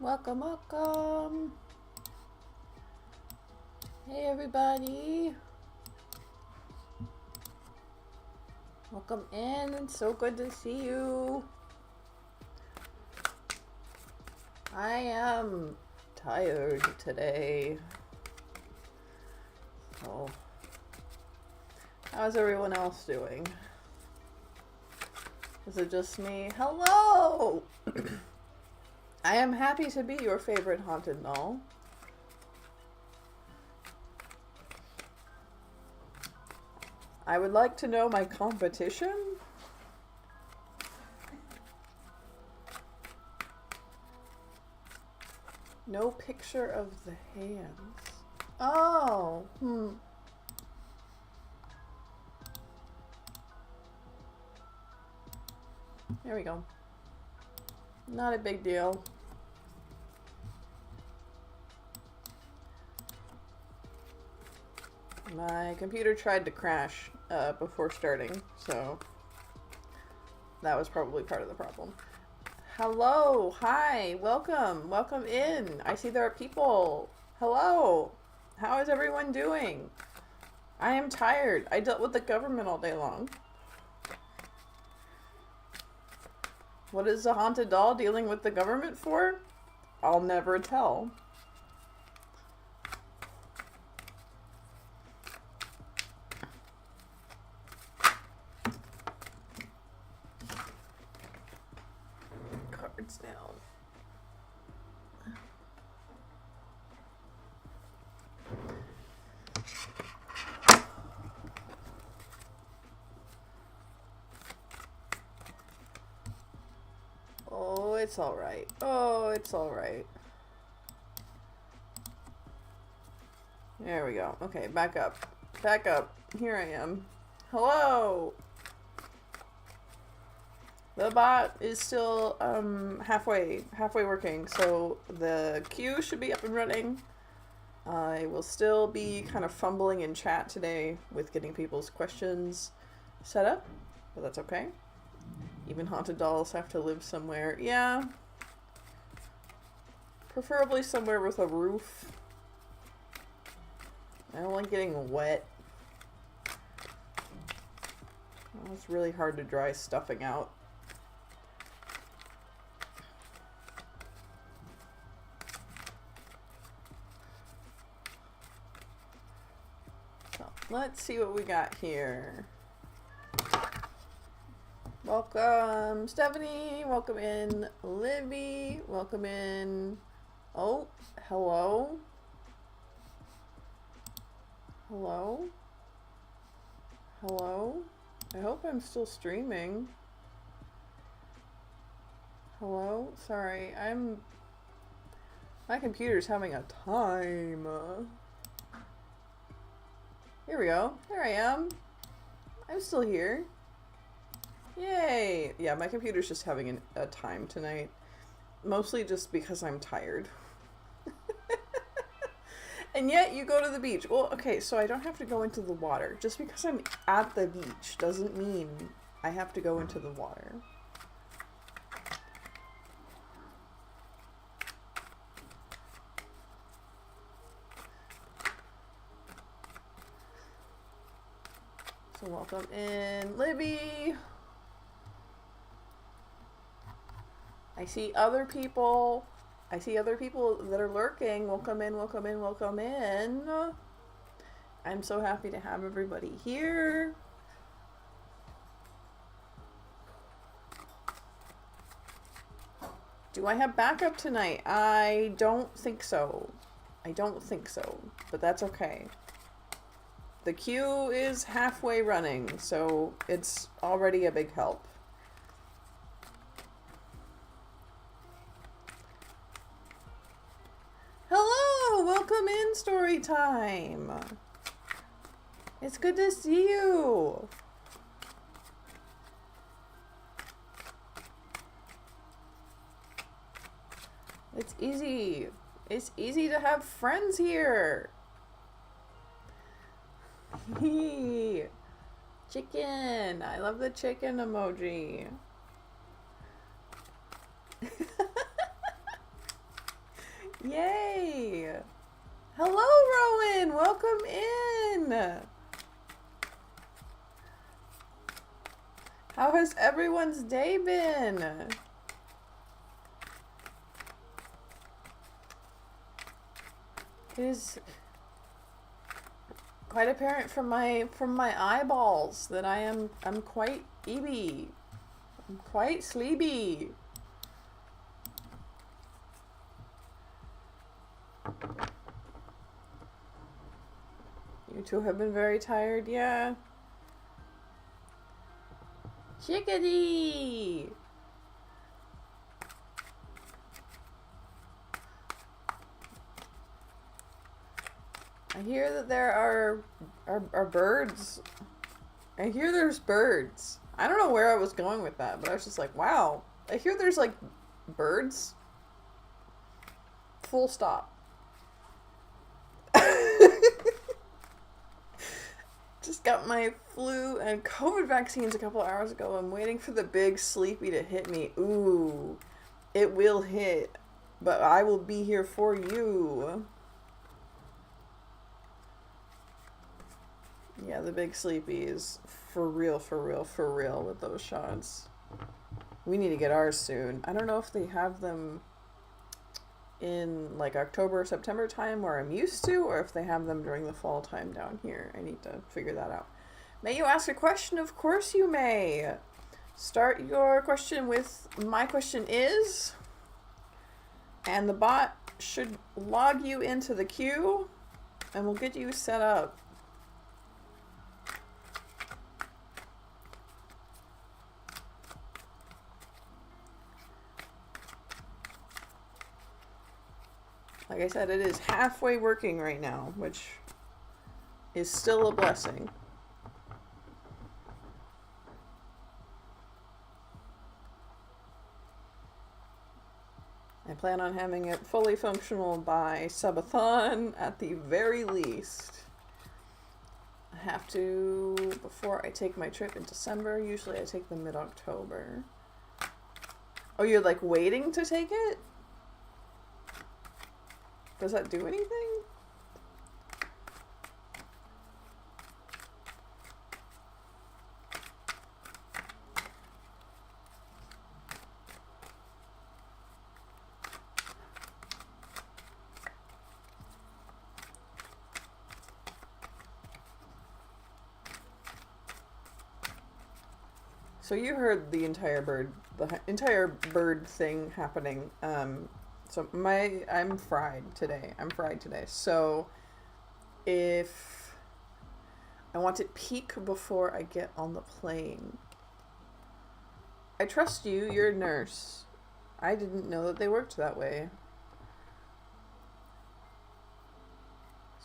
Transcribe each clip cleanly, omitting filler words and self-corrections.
Welcome, welcome. Hey everybody. Welcome in. It's so good to see you. I am tired today. So, how's everyone else doing? Is it just me? Hello! I am happy to be your favorite haunted doll. I would like to know my competition. No picture of the hands. Oh, There we go. Not a big deal. My computer tried to crash before starting, so that was probably part of the problem. Hello, hi, welcome, welcome in. I see there are people. Hello, how is everyone doing? I am tired. I dealt with the government all day long. What is a haunted doll dealing with the government for? I'll never tell. Cards down. Oh, it's all right. Oh, it's all right. There we go. Okay, back up. Back up. Here I am. Hello! The bot is still halfway working, so the queue should be up and running. I will still be kind of fumbling in chat today with getting people's questions set up, but that's okay. Even haunted dolls have to live somewhere. Yeah. Preferably somewhere with a roof. I don't like getting wet. Oh, it's really hard to dry stuffing out. So, let's see what we got here. Welcome, Stephanie. Welcome in, Libby. Welcome in. Oh, hello. Hello? Hello? I hope I'm still streaming. Hello? Sorry, my computer's having a time. Here we go. There I am. I'm still here. Yay! Yeah, my computer's just having a time tonight. Mostly just because I'm tired. And yet you go to the beach. Well, okay, so I don't have to go into the water. Just because I'm at the beach doesn't mean I have to go into the water. So welcome in, Libby. I see other people. I see other people that are lurking. Welcome in, welcome in, welcome in. I'm so happy to have everybody here. Do I have backup tonight? I don't think so. I don't think so, but that's okay. The queue is halfway running, so it's already a big help. Hello! Welcome in, story time! It's good to see you! It's easy. It's easy to have friends here. Chicken. I love the chicken emoji. Yay! Hello, Rowan! Welcome in! How has everyone's day been? It is quite apparent from my eyeballs that I'm quite eeby. I'm quite sleepy. You two have been very tired, yeah. Chickadee! I hear that there are birds. I hear there's birds. I don't know where I was going with that, but I was just like, wow. I hear there's like birds. Full stop. Just got my flu and COVID vaccines a couple hours ago. I'm waiting for the big sleepy to hit me. Ooh, it will hit, but I will be here for you. Yeah, the big sleepy is for real with those shots. We need to get ours soon. I don't know if they have them in like October or September time where I'm used to, or if they have them during the fall time down here. I need to figure that out. May you ask a question? Of course you may. Start your question with "my question is," and the bot should log you into the queue and we'll get you set up. Like I said, it is halfway working right now, which is still a blessing. I plan on having it fully functional by subathon at the very least. I have to, before I take my trip in December, usually I take them mid-October. Oh, you're like waiting to take it? Does that do anything? So you heard the entire bird thing happening. So I'm fried today. So if I want it peak before I get on the plane. I trust you, you're a nurse. I didn't know that they worked that way.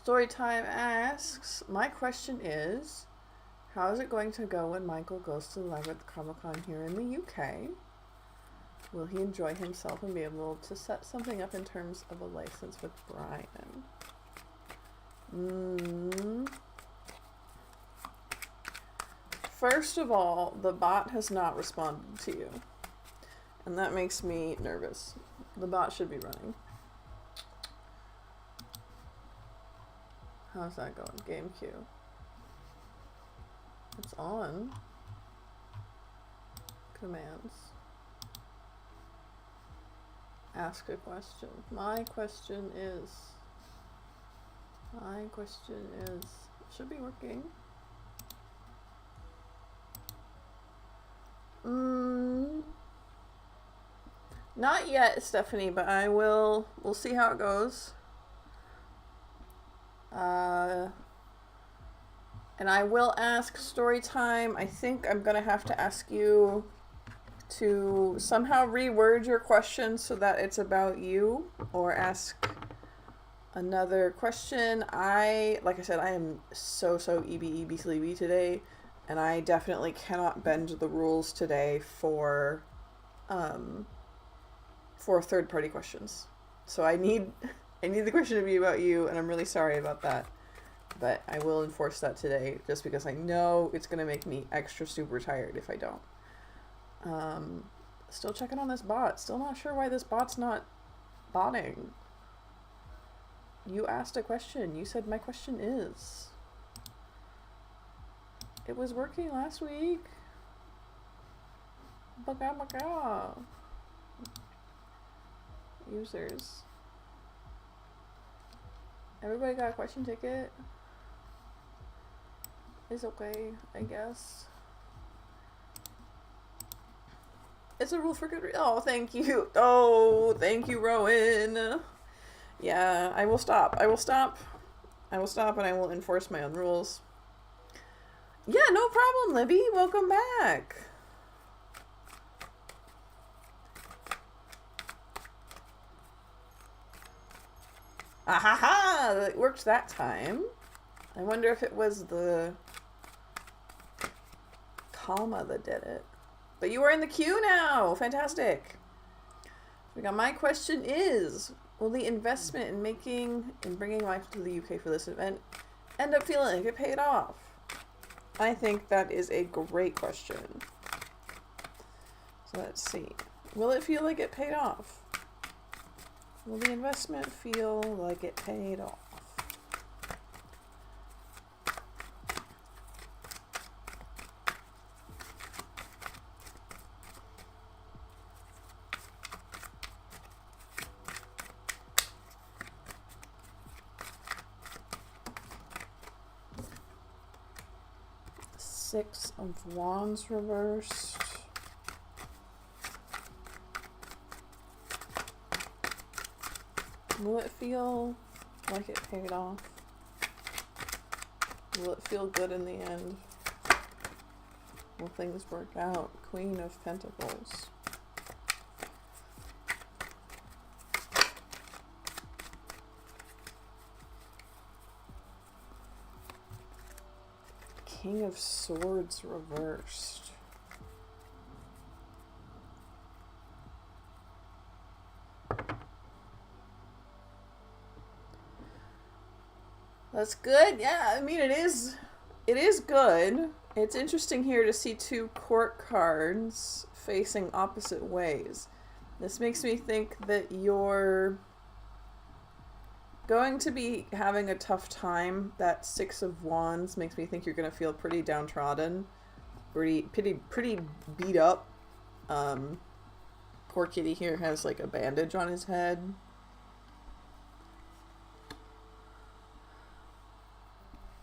Storytime asks, my question is, how is it going to go when Michael goes to the Labyrinth Comic-Con here in the UK? Will he enjoy himself and be able to set something up in terms of a license with Brian? First of all, the bot has not responded to you. And that makes me nervous. The bot should be running. How's that going? Game queue. It's on. Commands. Ask a question. My question is. It should be working. Not yet, Stephanie, but we'll see how it goes. And I will ask Storytime. I think I'm gonna have to ask you to somehow reword your question so that it's about you, or ask another question. Like I said, I am so EB sleepy today, and I definitely cannot bend the rules today for third-party questions. So I need the question to be about you, and I'm really sorry about that. But I will enforce that today, just because I know it's going to make me extra super tired if I don't. Still checking on this bot. Still not sure why this bot's not botting. You asked a question. You said my question is. It was working last week. Baka baka. Users. Everybody got a question ticket. It's okay, I guess. It's a rule for good reason. Oh, thank you. Oh, thank you, Rowan. Yeah, I will stop. I will stop. I will stop and I will enforce my own rules. Yeah, no problem, Libby. Welcome back. Ahaha! It worked that time. I wonder if it was the comma that did it. But you are in the queue now! Fantastic! We got my question is, will the investment in bringing Michael to the UK for this event end up feeling like it paid off? I think that is a great question. So let's see. Will it feel like it paid off? Will the investment feel like it paid off? Six of Wands reversed. Will it feel like it paid off? Will it feel good in the end? Will things work out? Queen of Pentacles. King of Swords reversed. That's good. Yeah, I mean it is good. It's interesting here to see two court cards facing opposite ways. This makes me think that you're going to be having a tough time. That Six of Wands makes me think you're going to feel pretty downtrodden, pretty beat up. Poor kitty here has like a bandage on his head.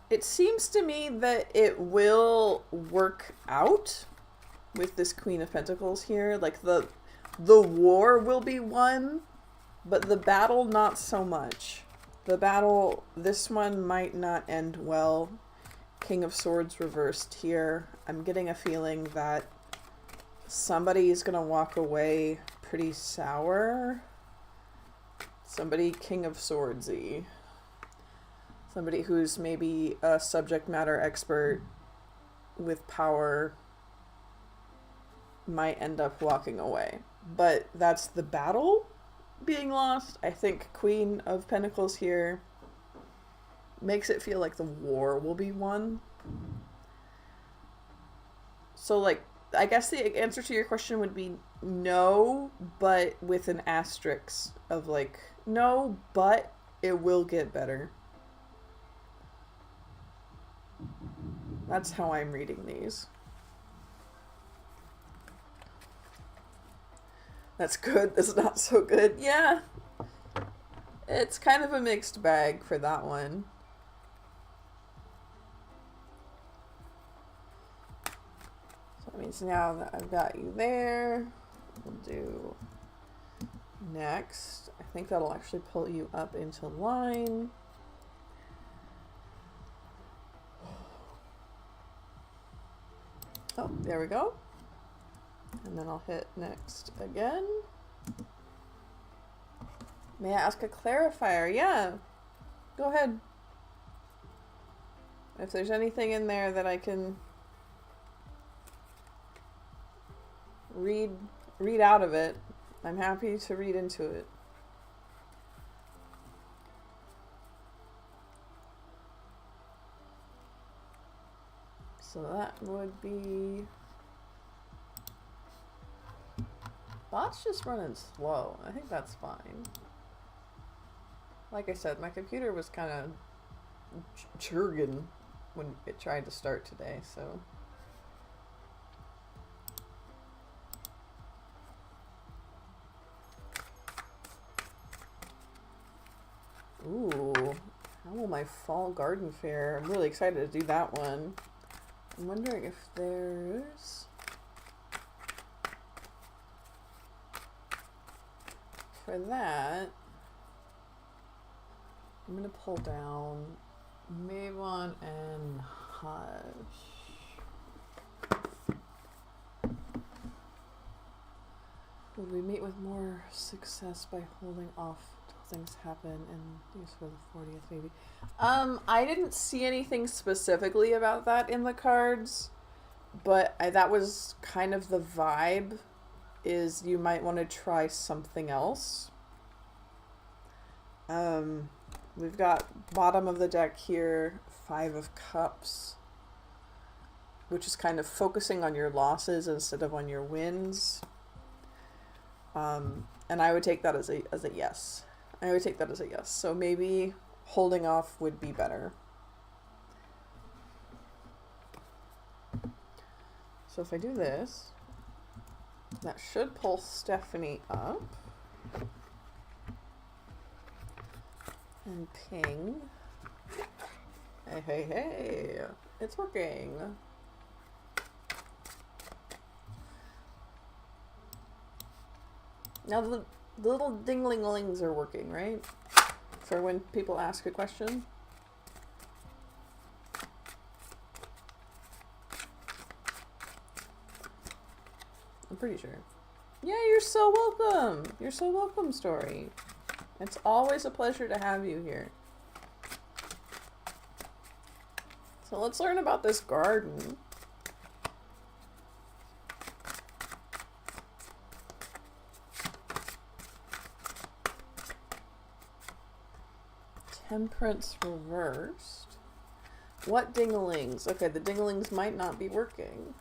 It seems to me that it will work out with this Queen of Pentacles here. Like the war will be won, but the battle not so much. The battle, this one might not end well. King of Swords reversed here. I'm getting a feeling that somebody is going to walk away pretty sour. Somebody King of Swordsy. Somebody who's maybe a subject matter expert with power might end up walking away. But that's the battle being lost. I think Queen of Pentacles here makes it feel like the war will be won. So, like, I guess the answer to your question would be no, but with an asterisk of, like, no, but it will get better. That's how I'm reading these. That's good. That's not so good. Yeah. It's kind of a mixed bag for that one. So that means now that I've got you there, we'll do next. I think that'll actually pull you up into line. Oh, there we go. And then I'll hit next again. May I ask a clarifier? Yeah. Go ahead. If there's anything in there that I can read out of it, I'm happy to read into it. So that would be... Bot's just running slow. I think that's fine. Like I said, my computer was kind of churging when it tried to start today, so. Ooh, how will my fall garden fare? I'm really excited to do that one. I'm wondering if there's... For that, I'm gonna pull down Mavon and Hush. Would we meet with more success by holding off till things happen and use for the 40th maybe? I didn't see anything specifically about that in the cards, but that was kind of the vibe, is you might want to try something else. We've got bottom of the deck here, 5 of Cups, which is kind of focusing on your losses instead of on your wins. And I would take that as a yes. I would take that as a yes. So maybe holding off would be better. So if I do this, that should pull Stuffie up. And ping. Hey, hey, hey. It's working. Now the little ding-ling-lings are working, right? For when people ask a question. I'm pretty sure. Yeah, you're so welcome. You're so welcome, Story. It's always a pleasure to have you here. So let's learn about this garden. Temperance reversed. What dinglings? Okay, the dinglings might not be working.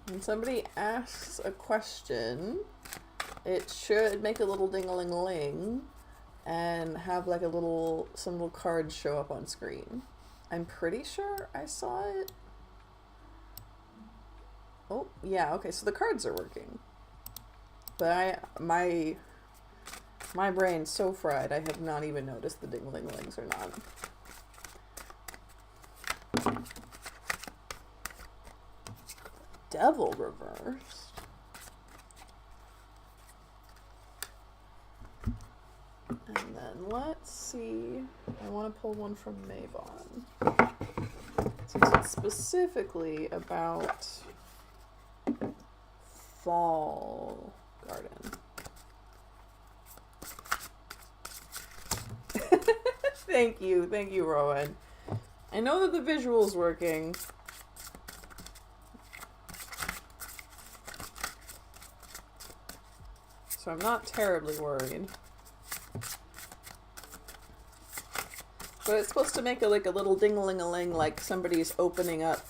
When somebody asks a question, it should make a little ding-a-ling-a-ling and have like some little cards show up on screen. I'm pretty sure I saw it. Oh, yeah, okay, so the cards are working. But my brain's so fried, I have not even noticed the ding-a-ling-a-lings or not. Devil reversed. And then let's see. I want to pull one from Mavon. Since it's specifically about fall garden. Thank you, Rowan. I know that the visual's working. So I'm not terribly worried. But it's supposed to make a little ding-a-ling-a-ling, like somebody's opening up,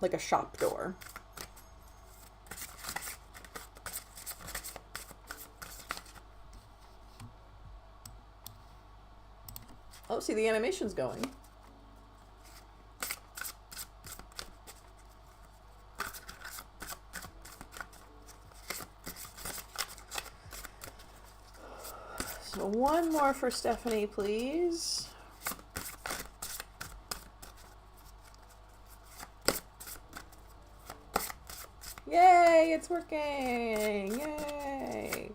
like a shop door. Oh, see, the animation's going. So one more for Stuffie, please. Yay, it's working! Yay!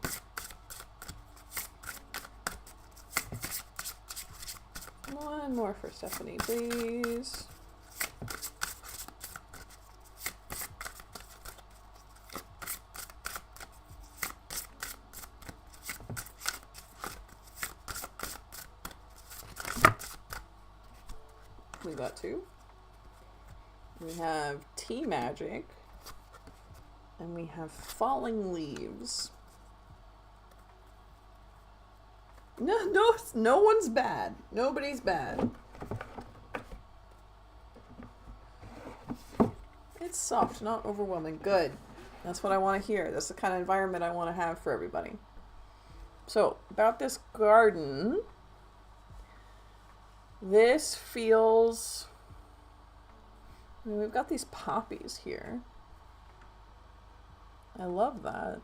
One more for Stuffie, please. We got 2. We have Tea Magic. And we have Falling Leaves. No one's bad. Nobody's bad. It's soft, not overwhelming. Good. That's what I want to hear. That's the kind of environment I want to have for everybody. So, about this garden, this feels... I mean, we've got these poppies here. I love that.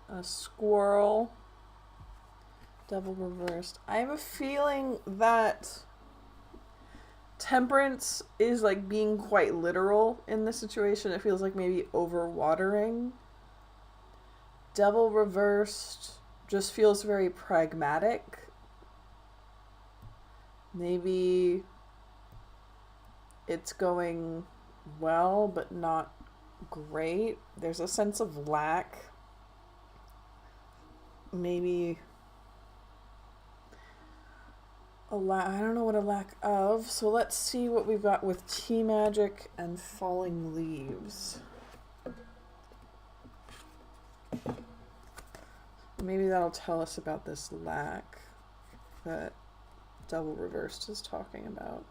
A squirrel. Devil reversed. I have a feeling that temperance is like being quite literal in this situation. It feels like maybe overwatering. Devil reversed just feels very pragmatic. Maybe it's going well, but not great. There's a sense of lack. Maybe I don't know what a lack of. So let's see what we've got with tea magic and falling leaves. Maybe that'll tell us about this lack that Devil Reversed is talking about.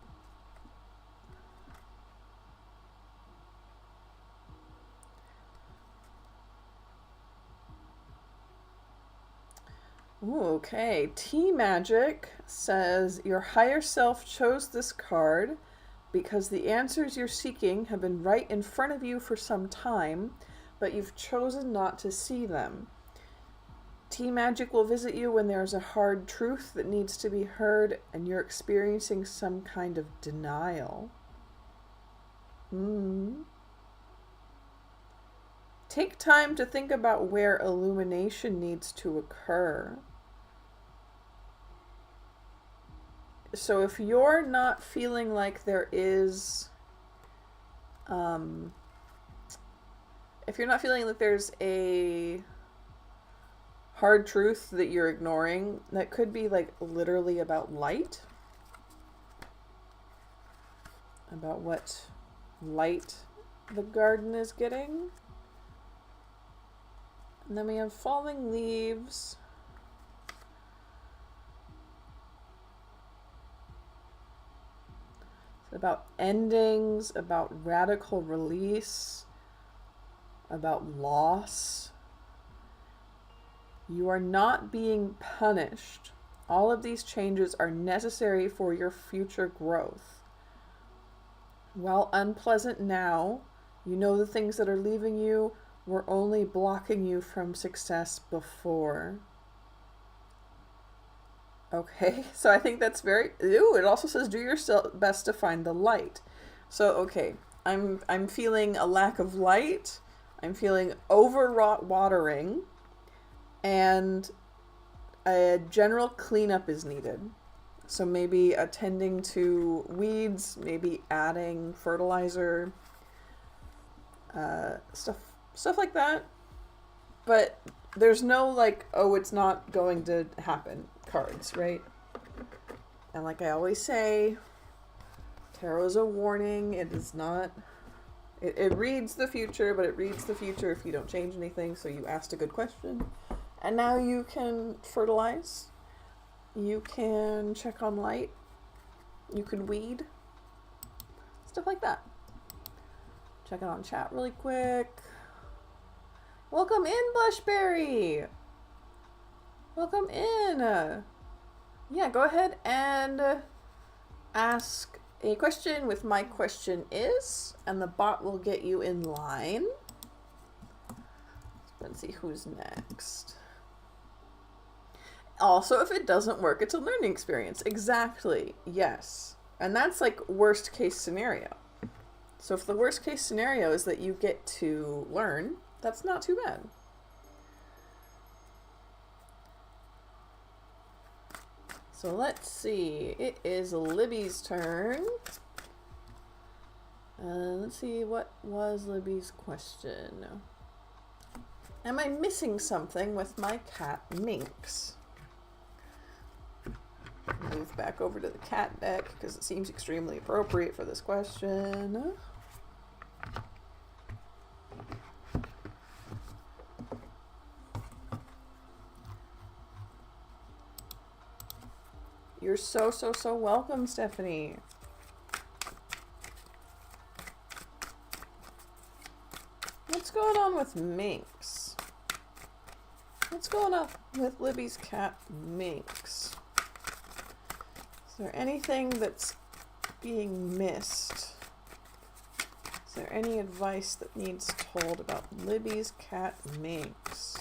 Ooh, okay. Tea Magic says your higher self chose this card because the answers you're seeking have been right in front of you for some time, but you've chosen not to see them. Tea Magic will visit you when there's a hard truth that needs to be heard and you're experiencing some kind of denial. Take time to think about where illumination needs to occur. So if you're not feeling like there is, if you're not feeling that there's a hard truth that you're ignoring, that could be like literally about light, about what light the garden is getting. And then we have falling leaves. It's about endings, about radical release, about loss. You are not being punished. All of these changes are necessary for your future growth. While unpleasant now, you know the things that are leaving you were only blocking you from success before. Okay, so I think that's very... Ooh, it also says do your best to find the light. So, okay, I'm feeling a lack of light. I'm feeling overwrought watering. And a general cleanup is needed. So maybe attending to weeds, maybe adding fertilizer, stuff like that. But there's no like, oh, it's not going to happen cards, right? And like I always say, tarot's a warning. It is not... It reads the future, but it reads the future if you don't change anything. So you asked a good question. And now you can fertilize. You can check on light. You can weed. Stuff like that. Check it on chat really quick. Welcome in, Blushberry. Welcome in. Yeah, go ahead and ask a question with my question is, and the bot will get you in line. Let's see who's next. Also, if it doesn't work, it's a learning experience. Exactly. Yes. And that's like worst case scenario. So if the worst case scenario is that you get to learn, that's not too bad. So let's see. It is Libby's turn. Let's see, what was Libby's question? Am I missing something with my cat Minx? Move back over to the cat deck because it seems extremely appropriate for this question. You're so welcome, Stephanie. What's going on with Minx? What's going on with Libby's cat, Minx? Is there anything that's being missed? Is there any advice that needs told about Libby's cat, Minx?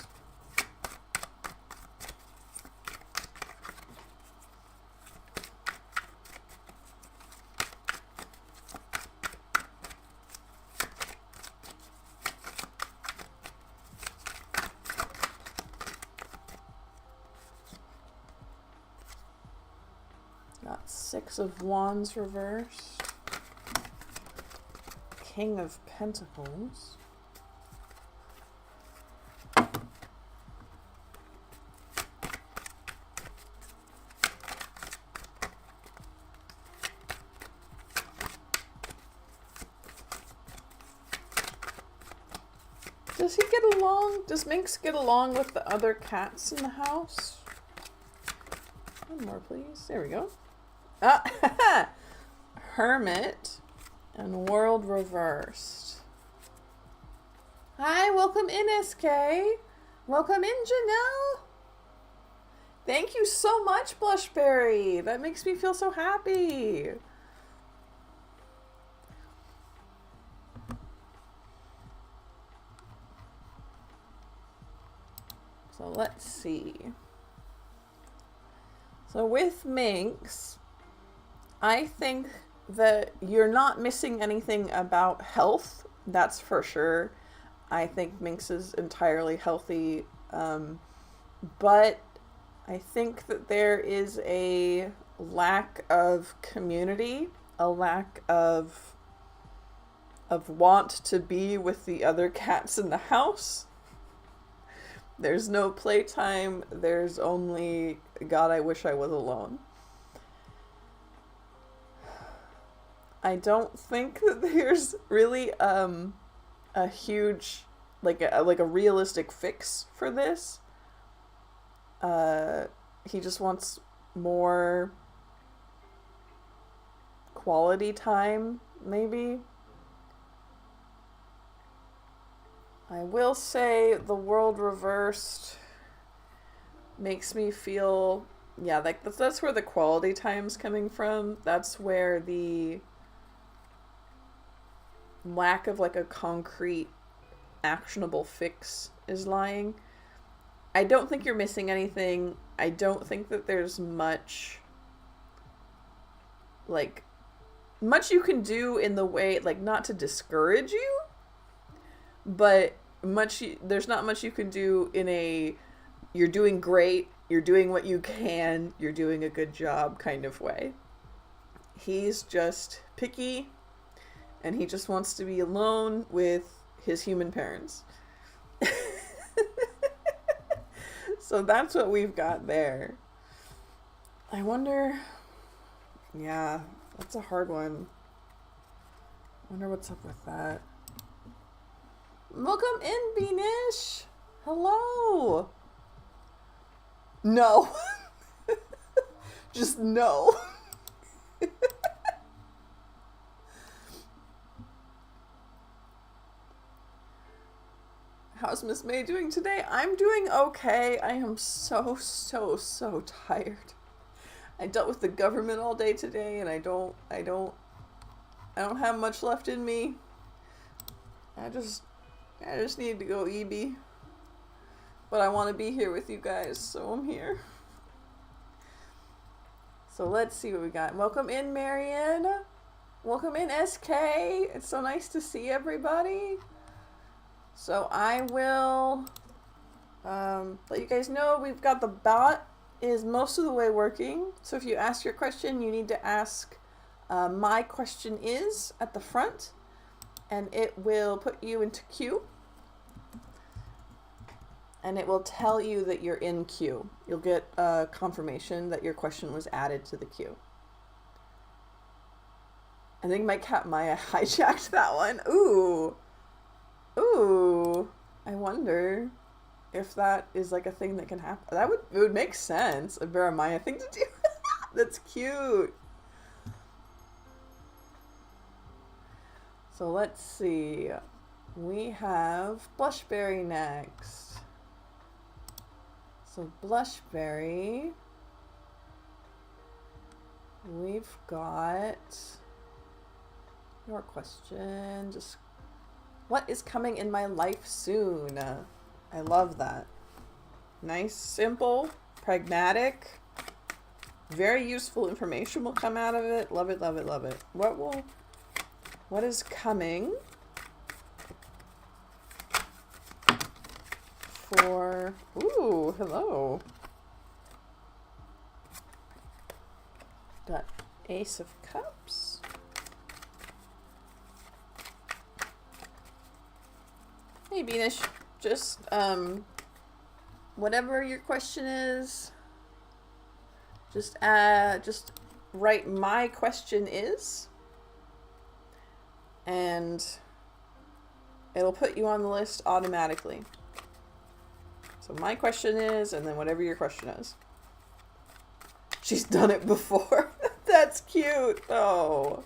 Got 6 of Wands reversed. King of Pentacles. Does he get along? Does Minx get along with the other cats in the house? One more, please. There we go. Ah, Hermit and World reversed. Hi, welcome in, SK. Welcome in, Janelle. Thank you so much, Blushberry. That makes me feel so happy. So let's see. So with Minx, I think that you're not missing anything about health. That's for sure. I think Minx is entirely healthy. But I think that there is a lack of community, a lack of want to be with the other cats in the house. There's no playtime. There's only, God, I wish I was alone. I don't think that there's really a huge, like a realistic fix for this. He just wants more quality time, maybe. I will say the World reversed makes me feel, yeah, like that's where the quality time's coming from. That's where the lack of like a concrete, actionable fix is lying. I don't think you're missing anything. I don't think that there's much you can do in the way, like, not to discourage you, but there's not much you can do in a you're doing great, you're doing what you can, you're doing a good job kind of way. He's just picky, and he just wants to be alone with his human parents. So that's what we've got there. I wonder, yeah, that's a hard one. I wonder what's up with that. Welcome in, Beanish. Hello. No. Just no. How's Miss May doing today? I'm doing okay. I am so tired. I dealt with the government all day today, and I don't have much left in me. I just need to go EB. But I want to be here with you guys, so I'm here. So let's see what we got. Welcome in, Marianne. Welcome in, SK. It's so nice to see everybody. So I will let you guys know we've got the bot is most of the way working. So if you ask your question, you need to ask my question is at the front, and it will put you into queue. And it will tell you that you're in queue. You'll get a confirmation that your question was added to the queue. I think my cat Maya hijacked that one. Ooh. I wonder if that is like a thing that can happen. It would make sense. A Vera Maya thing to do. That's cute. So let's see. We have Blushberry next. So Blushberry. We've got your question. Just what is coming in my life soon? I love that. Nice, simple, pragmatic, very useful information will come out of it. Love it, love it, love it. What is coming for, ooh, hello. Got Ace of Cups. Hey, Beanish, just, whatever your question is, just write my question is, and it'll put you on the list automatically. So my question is, and then whatever your question is. She's done it before. That's cute. Oh.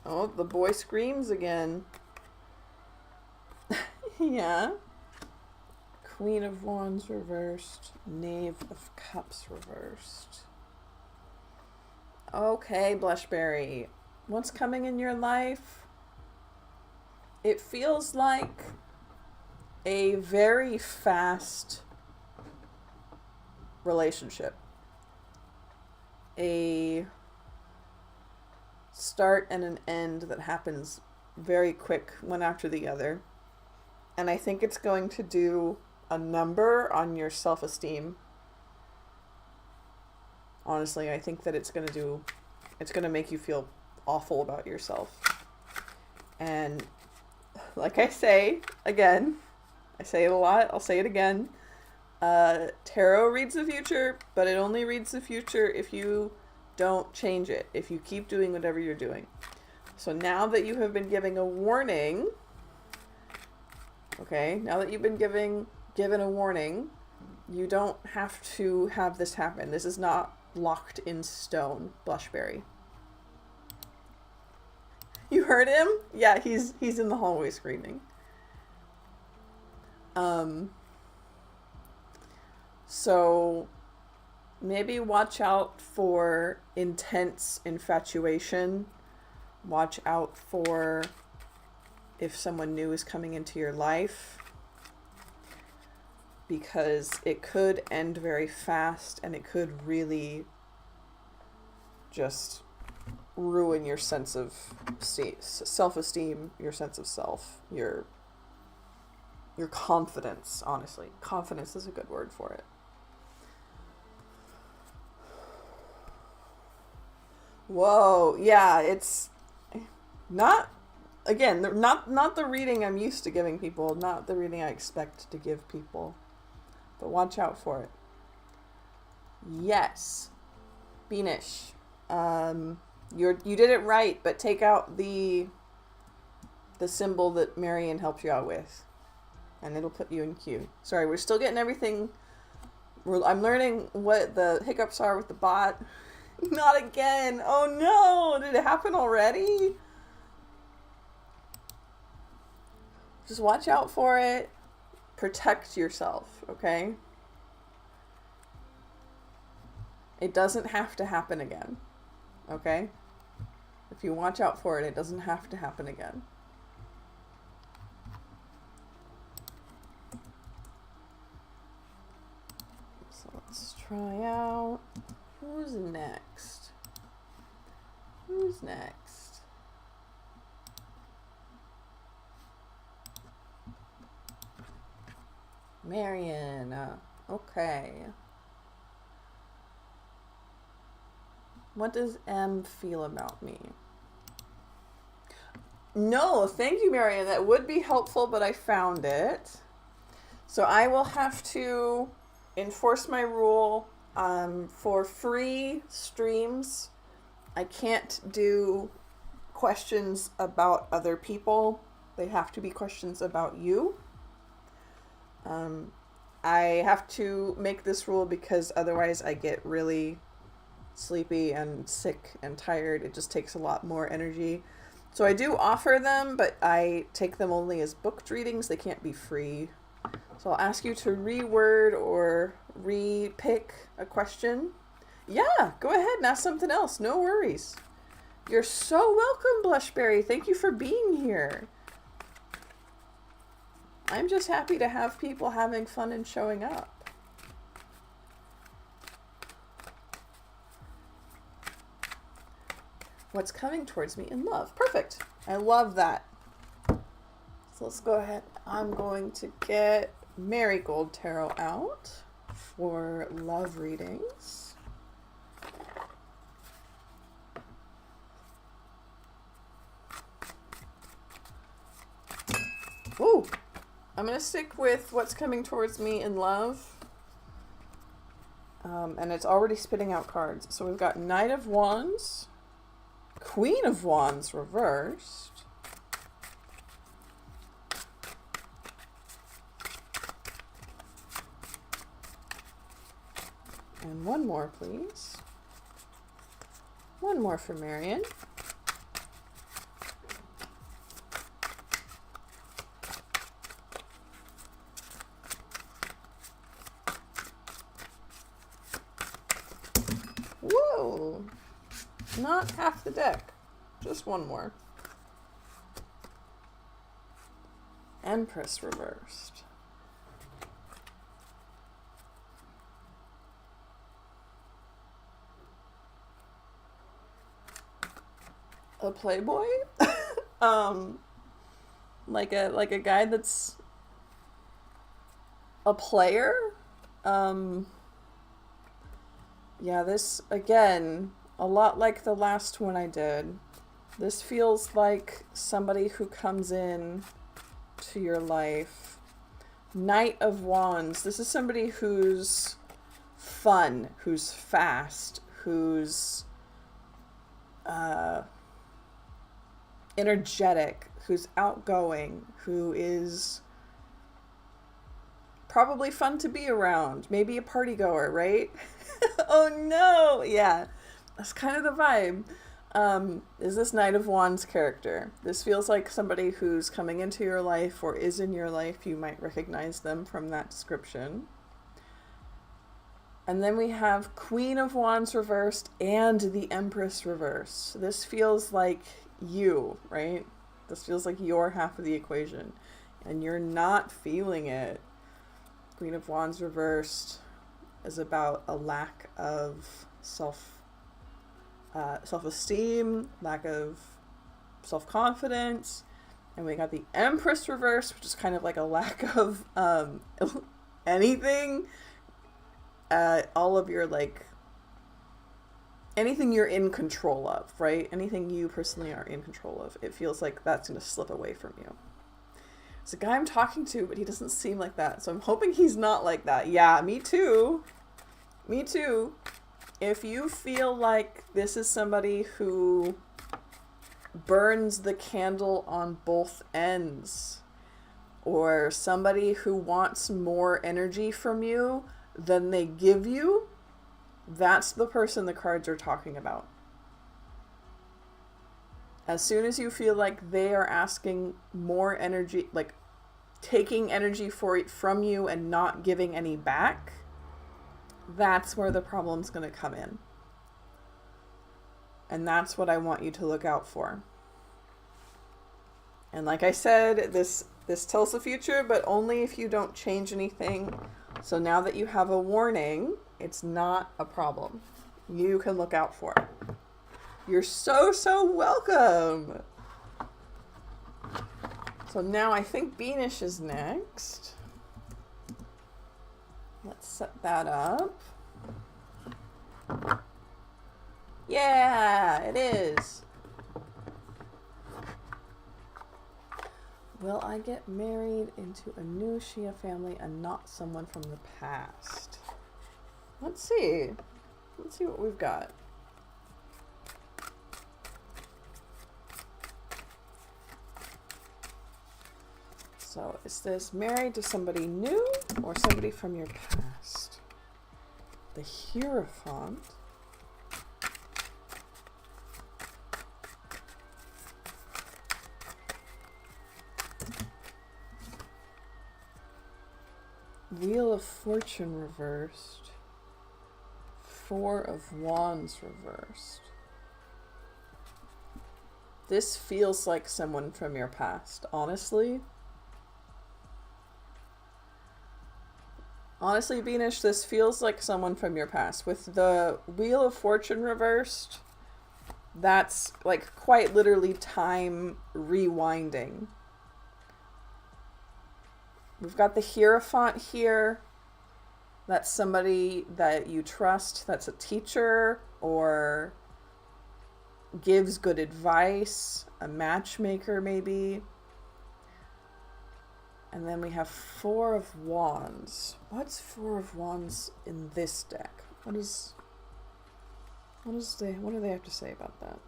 Oh, the boy screams again. Yeah. Queen of Wands reversed. Knave of Cups reversed. Okay, Blushberry. What's coming in your life? It feels like a very fast relationship. A start and an end that happens very quick, one after the other. And I think it's going to do a number on your self-esteem. Honestly, I think that it's going to make you feel awful about yourself. And like I say, again, I say it a lot, I'll say it again. Tarot reads the future, but it only reads the future if you don't change it, if you keep doing whatever you're doing. So now that you have been giving a warning, okay, now that you've been given a warning, you don't have to have this happen. This is not locked in stone, Blushberry. You heard him? Yeah, he's in the hallway screaming. So maybe watch out for intense infatuation. Watch out for if someone new is coming into your life, because it could end very fast and it could really just ruin your sense of self-esteem, your sense of self, your confidence, honestly. Confidence is a good word for it. Whoa, yeah, it's not, again, not the reading I'm used to giving people, not the reading I expect to give people, but watch out for it. Yes, Beanish, you did it right, but take out the symbol that Marion helped you out with, and it'll put you in queue. Sorry, we're still getting everything. I'm learning what the hiccups are with the bot. Not again. Oh no, did it happen already? Just watch out for it. Protect yourself, okay? It doesn't have to happen again, okay? If you watch out for it, it doesn't have to happen again. So let's try out. Who's next? Who's next? Marion. Okay. What does M feel about me? No, thank you, Marion. That would be helpful, but I found it. So I will have to enforce my rule. For free streams, I can't do questions about other people. They have to be questions about you. I have to make this rule because otherwise I get really sleepy and sick and tired. It just takes a lot more energy. So I do offer them, but I take them only as booked readings. They can't be free. So I'll ask you to reword or re-pick a question. Yeah, go ahead and ask something else. No worries. You're so welcome, Blushberry. Thank you for being here. I'm just happy to have people having fun and showing up. What's coming towards me in love? Perfect. I love that. So let's go ahead. I'm going to get Marigold Tarot out for love readings. Ooh, I'm going to stick with what's coming towards me in love. And it's already spitting out cards. So we've got Knight of Wands, Queen of Wands reversed, and one more, please. One more for Marion. Whoa! Not half the deck. Just one more. Empress reversed. A playboy? like a guy that's a player? Yeah, this, again, a lot like the last one I did. This feels like somebody who comes in to your life. Knight of Wands. This is somebody who's fun, who's fast, who's energetic, who's outgoing, who is probably fun to be around. Maybe a party goer, right? Oh no! Yeah, that's kind of the vibe. Is this Knight of Wands character. This feels like somebody who's coming into your life or is in your life. You might recognize them from that description. And then we have Queen of Wands reversed and the Empress reversed. This feels like you, right? This feels like your half of the equation. And you're not feeling it. Queen of Wands reversed is about a lack of self-esteem, lack of self-confidence. And we got the Empress reversed, which is kind of like a lack of anything. All of your, like, anything you're in control of, right? Anything you personally are in control of. It feels like that's going to slip away from you. It's a guy I'm talking to, but he doesn't seem like that. So I'm hoping he's not like that. Yeah, me too. Me too. If you feel like this is somebody who burns the candle on both ends, or somebody who wants more energy from you than they give you, that's the person the cards are talking about. As soon as you feel like they are asking more energy, like taking energy from you and not giving any back, that's where the problem's going to come in. And that's what I want you to look out for. And like I said, this tells the future, but only if you don't change anything. So now that you have a warning, it's not a problem. You can look out for it. You're so welcome. So now I think Beanish is next. Let's set that up. Yeah, it is. Will I get married into a new Shia family and not someone from the past? Let's see. Let's see what we've got. So is this married to somebody new or somebody from your past? The Hierophant. Wheel of Fortune reversed. Four of Wands reversed. This feels like someone from your past, honestly. Honestly, Beanish, this feels like someone from your past. With the Wheel of Fortune reversed, that's like quite literally time rewinding. We've got the Hierophant here. That's somebody that you trust, that's a teacher or gives good advice, a matchmaker maybe. And then we have Four of Wands. What's Four of Wands in this deck? What do they have to say about that?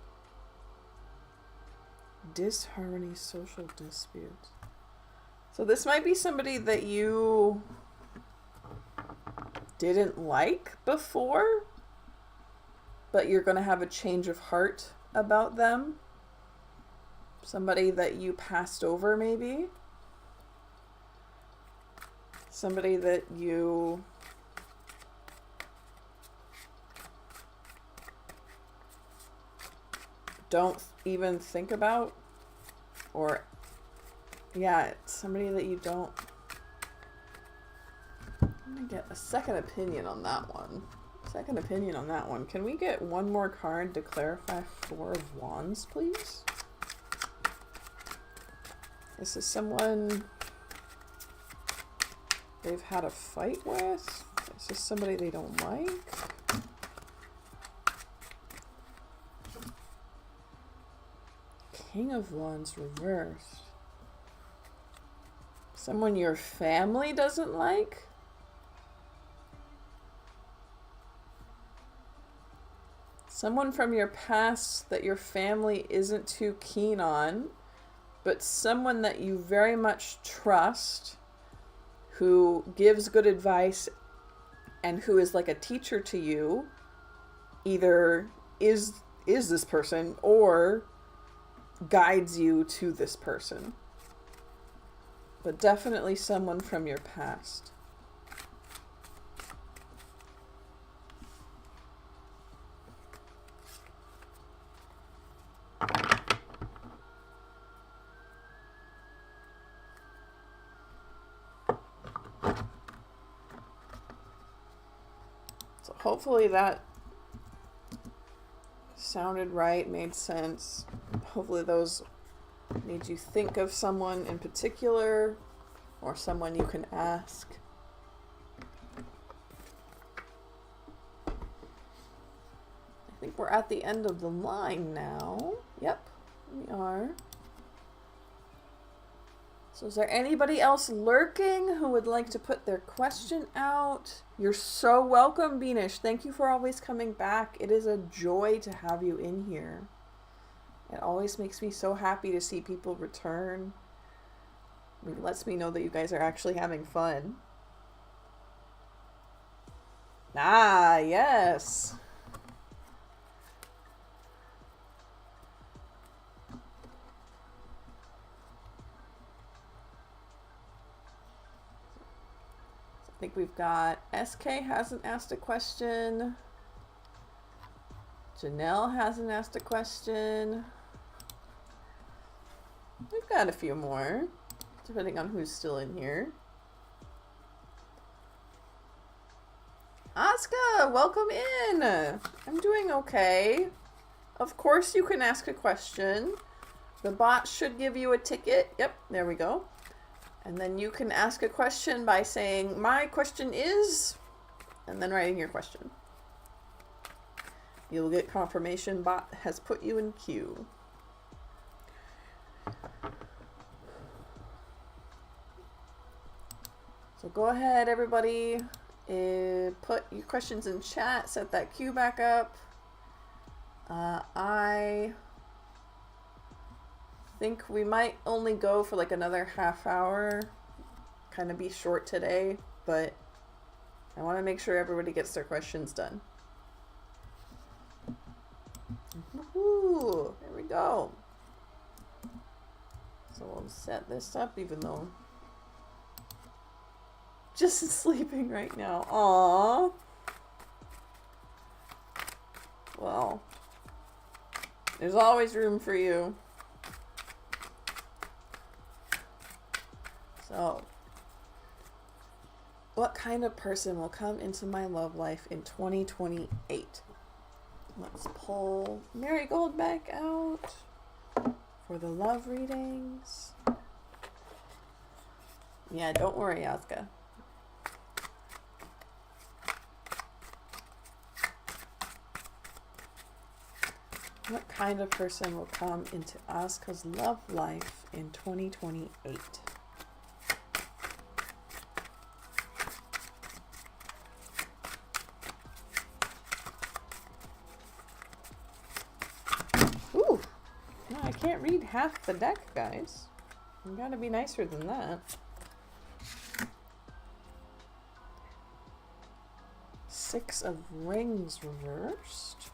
Disharmony, social disputes. So this might be somebody that you didn't like before, but you're going to have a change of heart about them. Somebody that you passed over maybe. Somebody that you don't even think about, or yeah, somebody that you don't. I'm gonna get a second opinion on that one. Second opinion on that one. Can we get one more card to clarify Four of Wands, please? Is this someone they've had a fight with? Is this somebody they don't like? King of Wands reversed. Someone your family doesn't like? Someone from your past that your family isn't too keen on, but someone that you very much trust, who gives good advice and who is like a teacher to you, either is this person or guides you to this person. But definitely someone from your past. So hopefully that sounded right, made sense. Hopefully those made you think of someone in particular or someone you can ask. I think we're at the end of the line now. Yep, we are. So is there anybody else lurking who would like to put their question out? You're so welcome, Beanish. Thank you for always coming back. It is a joy to have you in here. It always makes me so happy to see people return. It lets me know that you guys are actually having fun. Ah, yes. I think we've got SK hasn't asked a question. Janelle hasn't asked a question. We've got a few more, depending on who's still in here. Asuka, welcome in. I'm doing okay. Of course you can ask a question. The bot should give you a ticket. Yep, there we go. And then you can ask a question by saying, my question is, and then writing your question. You'll get confirmation bot has put you in queue. So go ahead, everybody. Put your questions in chat. Set that queue back up. I think we might only go for like another half hour. Kind of be short today, but I want to make sure everybody gets their questions done. Woohoo! There we go. So we'll set this up even though just sleeping right now. Aww. Well, there's always room for you. So, what kind of person will come into my love life in 2028? Let's pull Marigold back out for the love readings. Yeah, don't worry, Asuka. What kind of person will come into Asuka's love life in 2028? Ooh! No, I can't read half the deck, guys. You gotta be nicer than that. Six of Rings reversed.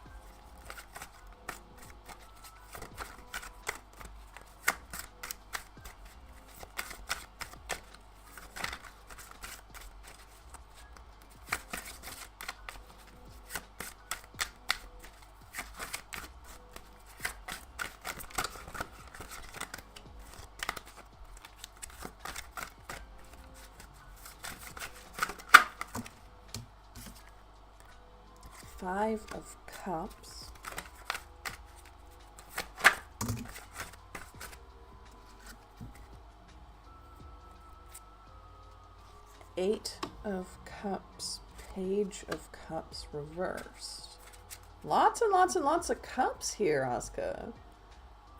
Five of Cups. Eight of Cups. Page of Cups reversed. Lots and lots and lots of cups here, Asuka.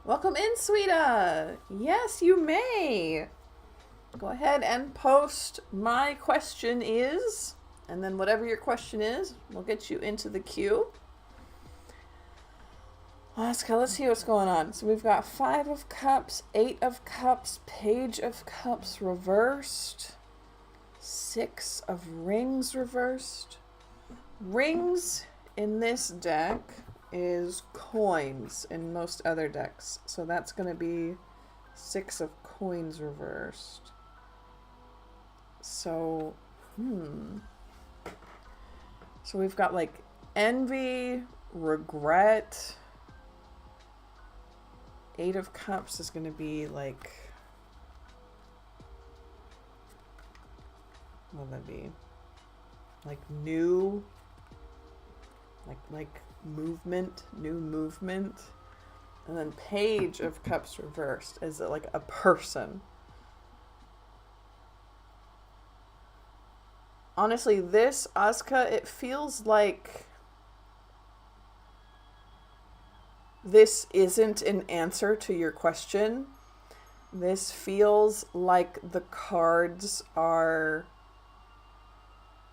Welcome in, Sweeta. Yes, you may. Go ahead and post my question is... And then whatever your question is, we'll get you into the queue. Asuka, let's see what's going on. So we've got Five of Cups, Eight of Cups, Page of Cups reversed, Six of Rings reversed. Rings in this deck is coins in most other decks. So that's going to be Six of Coins reversed. So, So we've got like envy, regret. Eight of Cups is going to be like, what would that be? Like new, like movement, new movement. And then Page of Cups reversed is it like a person. Honestly, this, Asuka, it feels like this isn't an answer to your question. This feels like the cards are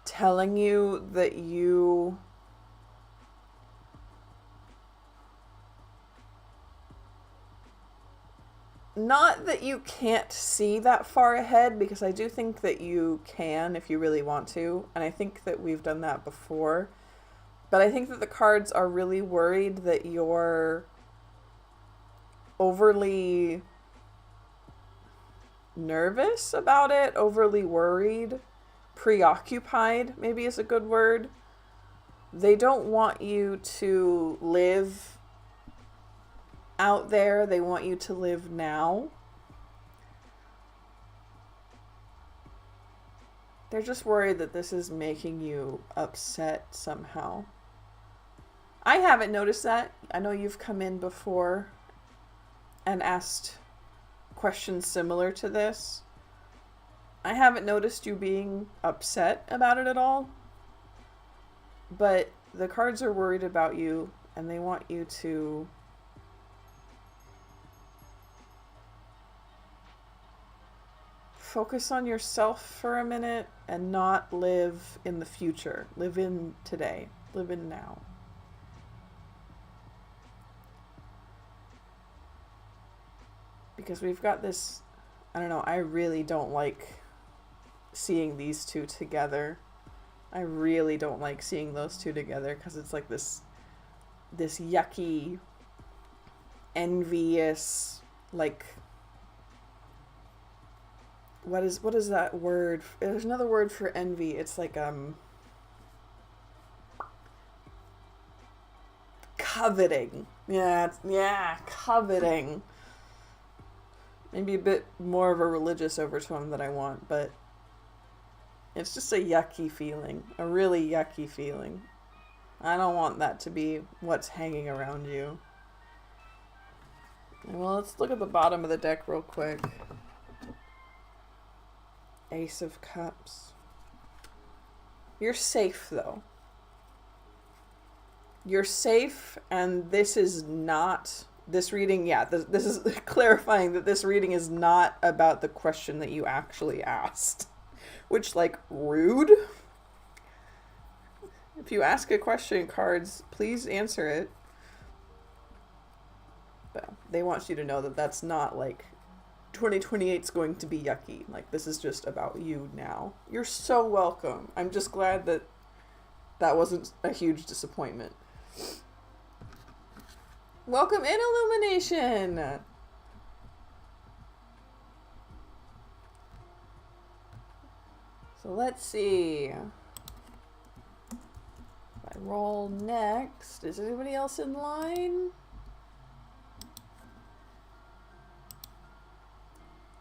telling you that you not that you can't see that far ahead, because I do think that you can if you really want to, and I think that we've done that before. But I think that the cards are really worried that you're overly nervous about it, overly worried, preoccupied, maybe is a good word. They don't want you to live out there. They want you to live now. They're just worried that this is making you upset somehow. I haven't noticed that. I know you've come in before and asked questions similar to this. I haven't noticed you being upset about it at all. But the cards are worried about you, and they want you to focus on yourself for a minute and not live in the future. Live in today. Live in now. because we've got this, I don't know, I really don't like seeing these two together. I really don't like seeing those two together because it's like this yucky, envious, like, what is that word? There's another word for envy. It's like coveting. Yeah, coveting. Maybe a bit more of a religious overtone that I want, but it's just a yucky feeling. A really yucky feeling. I don't want that to be what's hanging around you. Well, let's look at the bottom of the deck real quick. Ace of Cups. You're safe, though. You're safe, and this is not... This reading, yeah, this is clarifying that this reading is not about the question that you actually asked. Which, like, rude? If you ask a question, cards, please answer it. But they want you to know that that's not, like, 2028's going to be yucky. Like, this is just about you now. You're so welcome. I'm just glad that that wasn't a huge disappointment. Welcome in, Illumination! So let's see. If I roll next, is anybody else in line?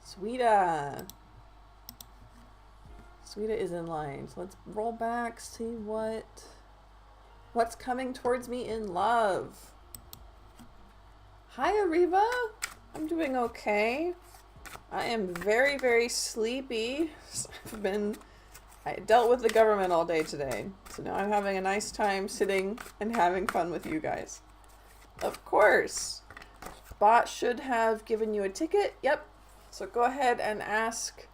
Sweeta. Sweeta is in line. So let's roll back, see what's coming towards me in love. Hi, Ariva. I'm doing okay. I am very, very sleepy. I dealt with the government all day today. So now I'm having a nice time sitting and having fun with you guys. Of course. Bot should have given you a ticket. Yep. So go ahead and ask,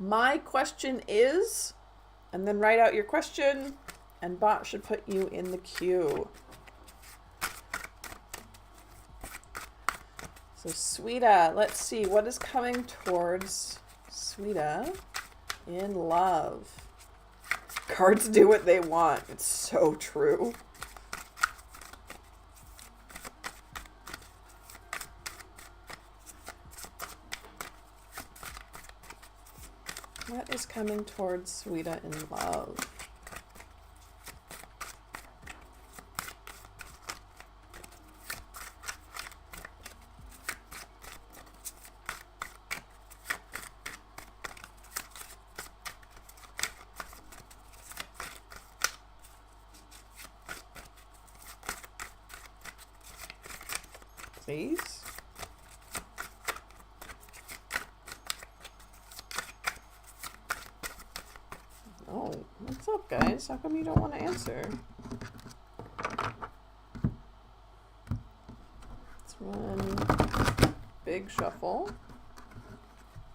my question is, and then write out your question, and bot should put you in the queue. So Sweeta, let's see, what is coming towards Sweeta in love? Cards do what they want. It's so true. What is coming towards Sweeta in love? Please. Oh, what's up, guys? How come you don't want to answer? Let's run big shuffle.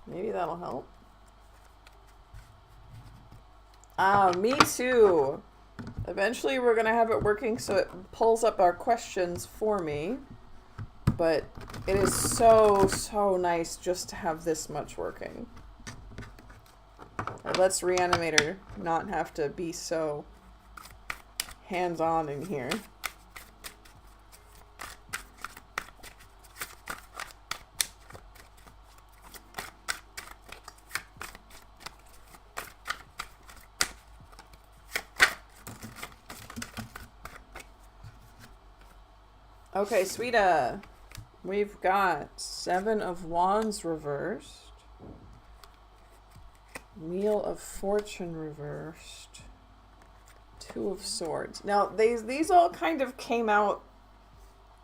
Maybe that'll help. Ah, me too. Eventually we're going to have it working so it pulls up our questions for me. But it is so, so nice just to have this much working. It lets Reanimator not have to be so hands-on in here. Okay, Sweeta. We've got 7 of Wands reversed. Wheel of Fortune reversed. 2 of Swords. Now, these all kind of came out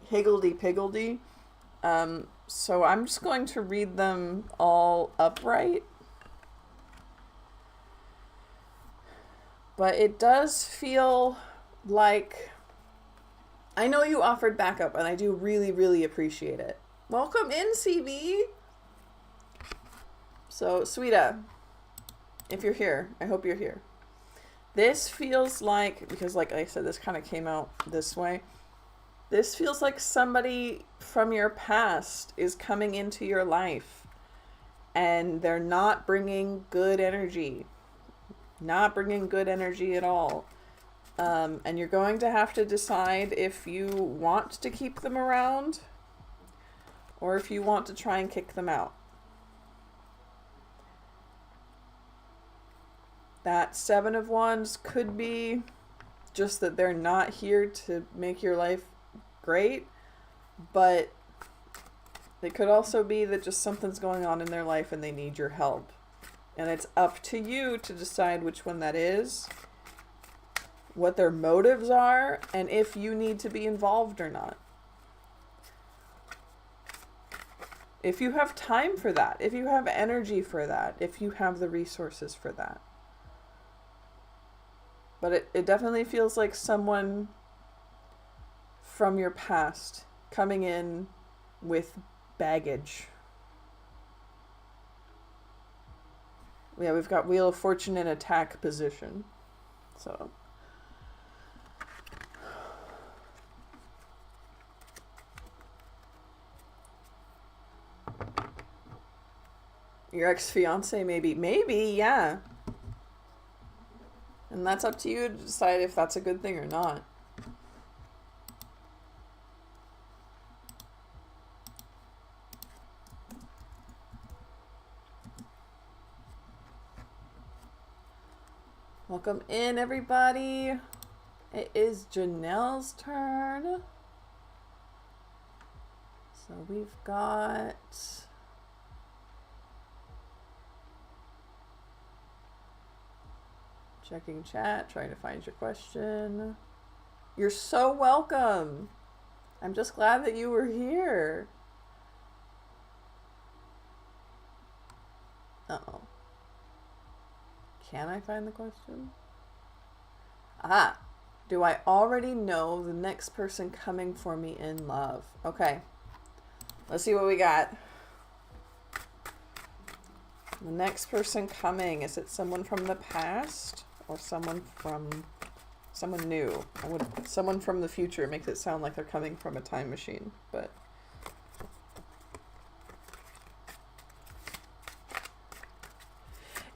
higgledy-piggledy. So I'm just going to read them all upright. But it does feel like... I know you offered backup, and I do really, really appreciate it. Welcome in, CB! So, Sweeta, if you're here, I hope you're here. This feels like, because like I said, this kind of came out this way. This feels like somebody from your past is coming into your life and they're not bringing good energy. Not bringing good energy at all. And you're going to have to decide if you want to keep them around or if you want to try and kick them out. That Seven of Wands could be just that they're not here to make your life great, but it could also be that just something's going on in their life and they need your help. And it's up to you to decide which one that is, what their motives are, and if you need to be involved or not. If you have time for that, if you have energy for that, if you have the resources for that. But it definitely feels like someone from your past coming in with baggage. Yeah, we've got Wheel of Fortune in attack position. So. Your ex-fiance, maybe. Maybe, yeah. And that's up to you to decide if that's a good thing or not. Welcome in, everybody. It is Janelle's turn. So we've got... Checking chat, trying to find your question. You're so welcome. I'm just glad that you were here. Uh-oh. Can I find the question? Ah, do I already know the next person coming for me in love? Okay. Let's see what we got. The next person coming, is it someone from the past? Or someone new. Someone from the future makes it sound like they're coming from a time machine, but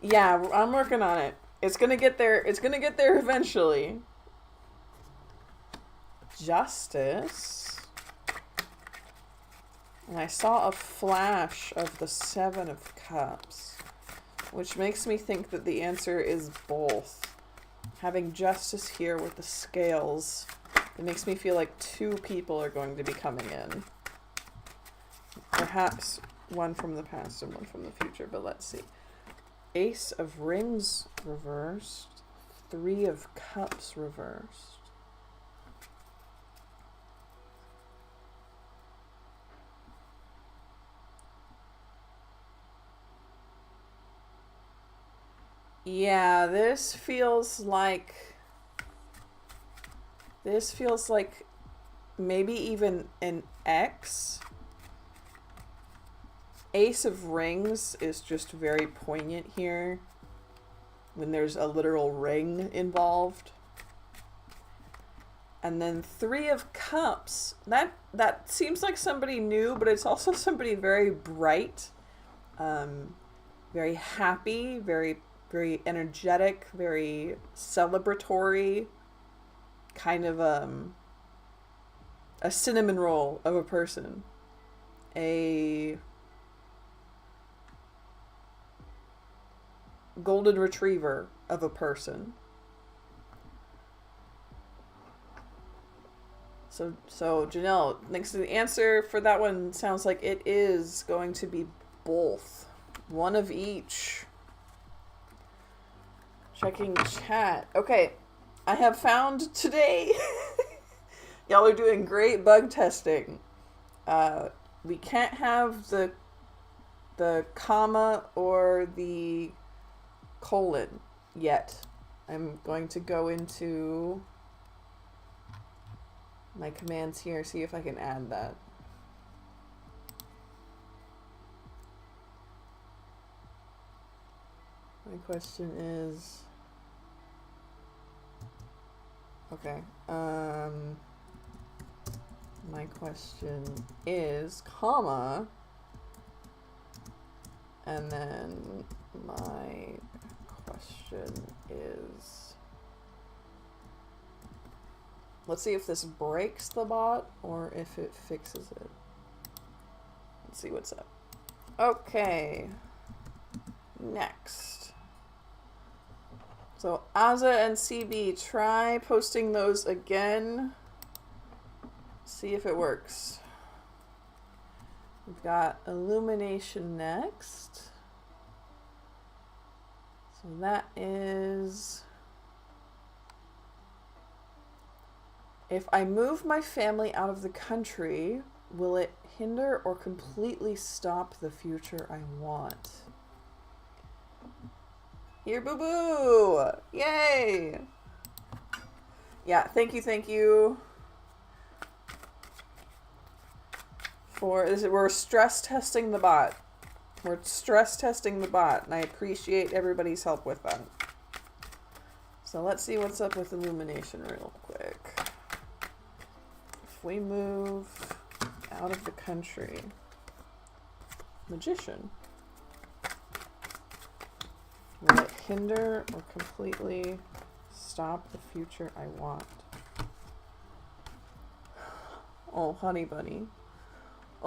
yeah, I'm working on it. It's gonna get there. It's gonna get there eventually. Justice. And I saw a flash of the Seven of Cups, which makes me think that the answer is both. Having Justice here with the scales, it makes me feel like two people are going to be coming in. Perhaps one from the past and one from the future, but let's see. Ace of Rings reversed. Three of Cups reversed. Yeah, this feels like maybe even an X. Ace of Rings is just very poignant here when there's a literal ring involved. And then Three of Cups, that seems like somebody new, but it's also somebody very bright, very happy, very energetic, very celebratory, kind of a cinnamon roll of a person. A golden retriever of a person. So Janelle, next to the answer for that one sounds like it is going to be both. One of each. Checking chat. Okay, I have found today. Y'all are doing great bug testing. We can't have the comma or the colon yet. I'm going to go into my commands here, see if I can add that. My question is, okay, My question is, comma, and then my question is, let's see if this breaks the bot or if it fixes it. Let's see what's up. Okay. Next. So Aza and CB, try posting those again. See if it works. We've got illumination next. So that is, if I move my family out of the country, will it hinder or completely stop the future I want? Here, boo-boo! Yay! Yeah, thank you. For this, we're stress testing the bot. We're stress testing the bot, and I appreciate everybody's help with that. So let's see what's up with illumination real quick. If we move out of the country, magician, will it hinder or completely stop the future I want? Oh, honey bunny.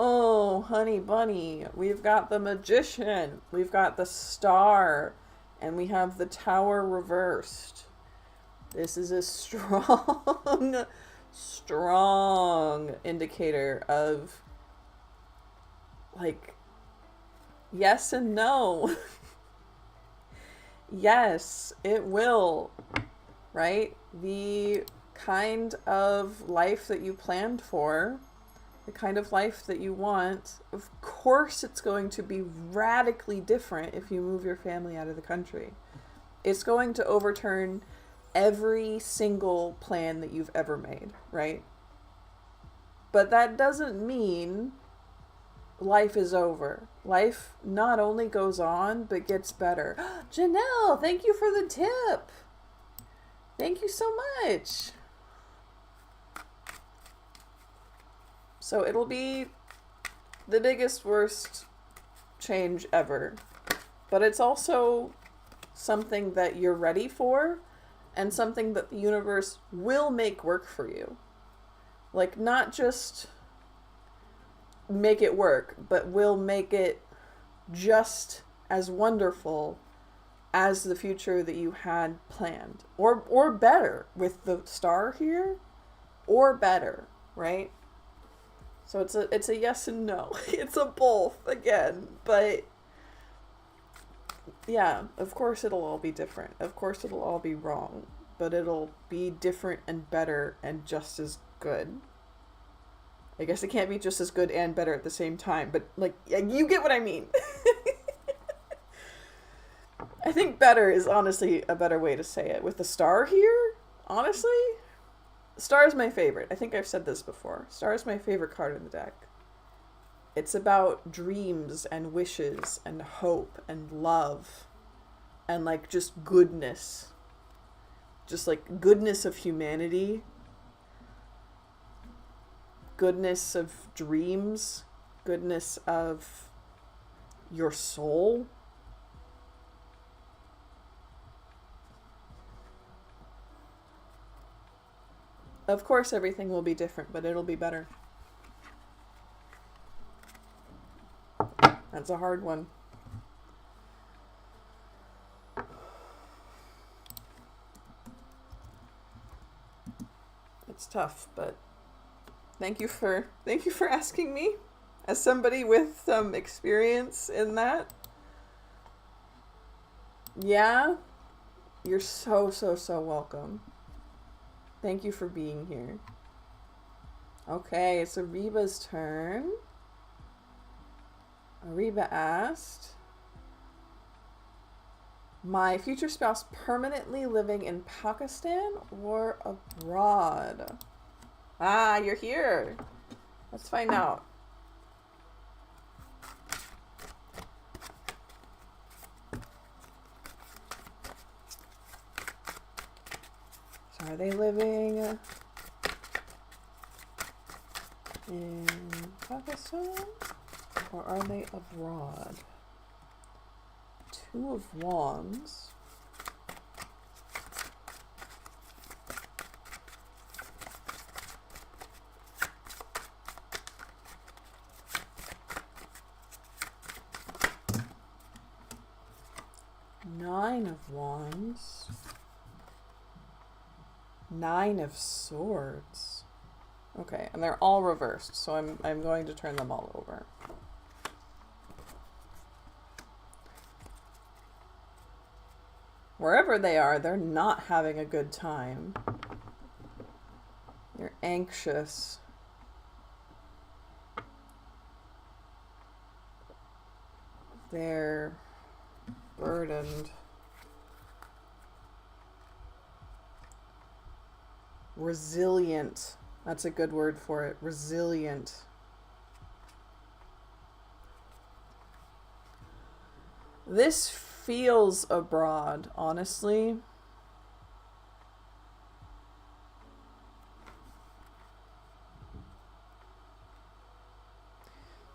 Oh, honey bunny. We've got the magician. We've got the star. And we have the tower reversed. This is a strong, strong indicator of, like, yes and no. Yes, it will, right? The kind of life that you planned for, the kind of life that you want, of course it's going to be radically different if you move your family out of the country. It's going to overturn every single plan that you've ever made, right? But that doesn't mean life is over. Life not only goes on, but gets better. Janelle, thank you for the tip. Thank you so much. So it'll be the biggest, worst change ever. But it's also something that you're ready for and something that the universe will make work for you. Like, not just make it work, but will make it just as wonderful as the future that you had planned. Or better, with the star here, or better, right? So it's a yes and no. It's a both again, but yeah, of course it'll all be different. Of course it'll all be wrong, but it'll be different and better and just as good. I guess it can't be just as good and better at the same time, but, like, you get what I mean. I think better is honestly a better way to say it. With the star here, honestly, star is my favorite. I think I've said this before. Star is my favorite card in the deck. It's about dreams and wishes and hope and love and, like, just goodness. Just, like, goodness of humanity. Goodness of dreams. Goodness of your soul. Of course everything will be different, but it'll be better. That's a hard one. It's tough, but thank you for asking me, as somebody with some experience in that. Yeah, you're so welcome. Thank you for being here. Okay, it's Ariba's turn. Ariba asked, my future spouse permanently living in Pakistan or abroad? Ah, you're here. Let's find out. So are they living in Pakistan? Or are they abroad? Two of Wands. Nine of Wands. Nine of Swords. Okay, and they're all reversed, so I'm going to turn them all over. Wherever they are, they're not having a good time. They're anxious. They're burdened. Resilient. That's a good word for it. Resilient. This feels abroad, honestly.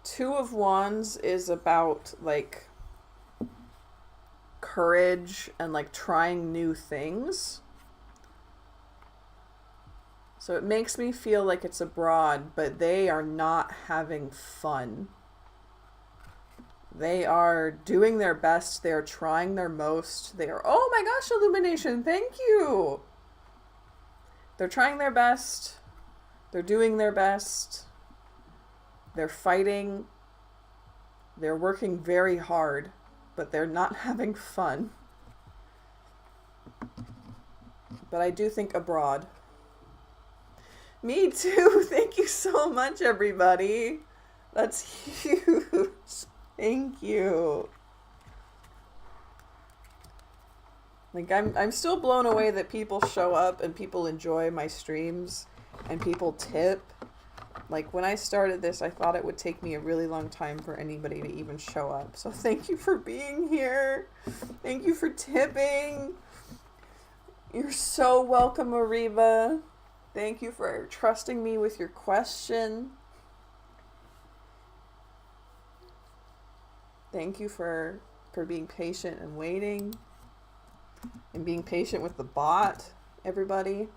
Two of Wands is about, like, courage and, like, trying new things. So it makes me feel like it's abroad, but they are not having fun. They are doing their best. They are trying their most. They are, oh my gosh, Illumination, thank you. They're trying their best. They're doing their best. They're fighting. They're working very hard, but they're not having fun. But I do think abroad. Me too. Thank you so much, everybody. That's huge. Thank you. Like, I'm still blown away that people show up and people enjoy my streams and people tip. Like, when I started this, I thought it would take me a really long time for anybody to even show up. So thank you for being here. Thank you for tipping. You're so welcome, Ariba. Thank you for trusting me with your question. Thank you for being patient and waiting. And being patient with the bot, everybody.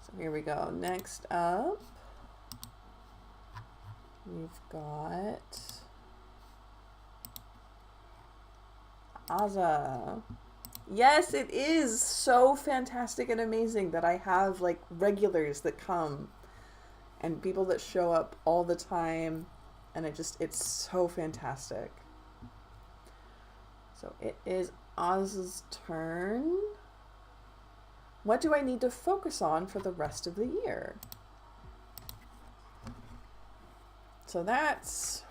So here we go. Next up, we've got Aza. Yes, it is so fantastic and amazing that I have, like, regulars that come and people that show up all the time, and it's so fantastic. So it is Oz's turn. What do I need to focus on for the rest of the year? So that's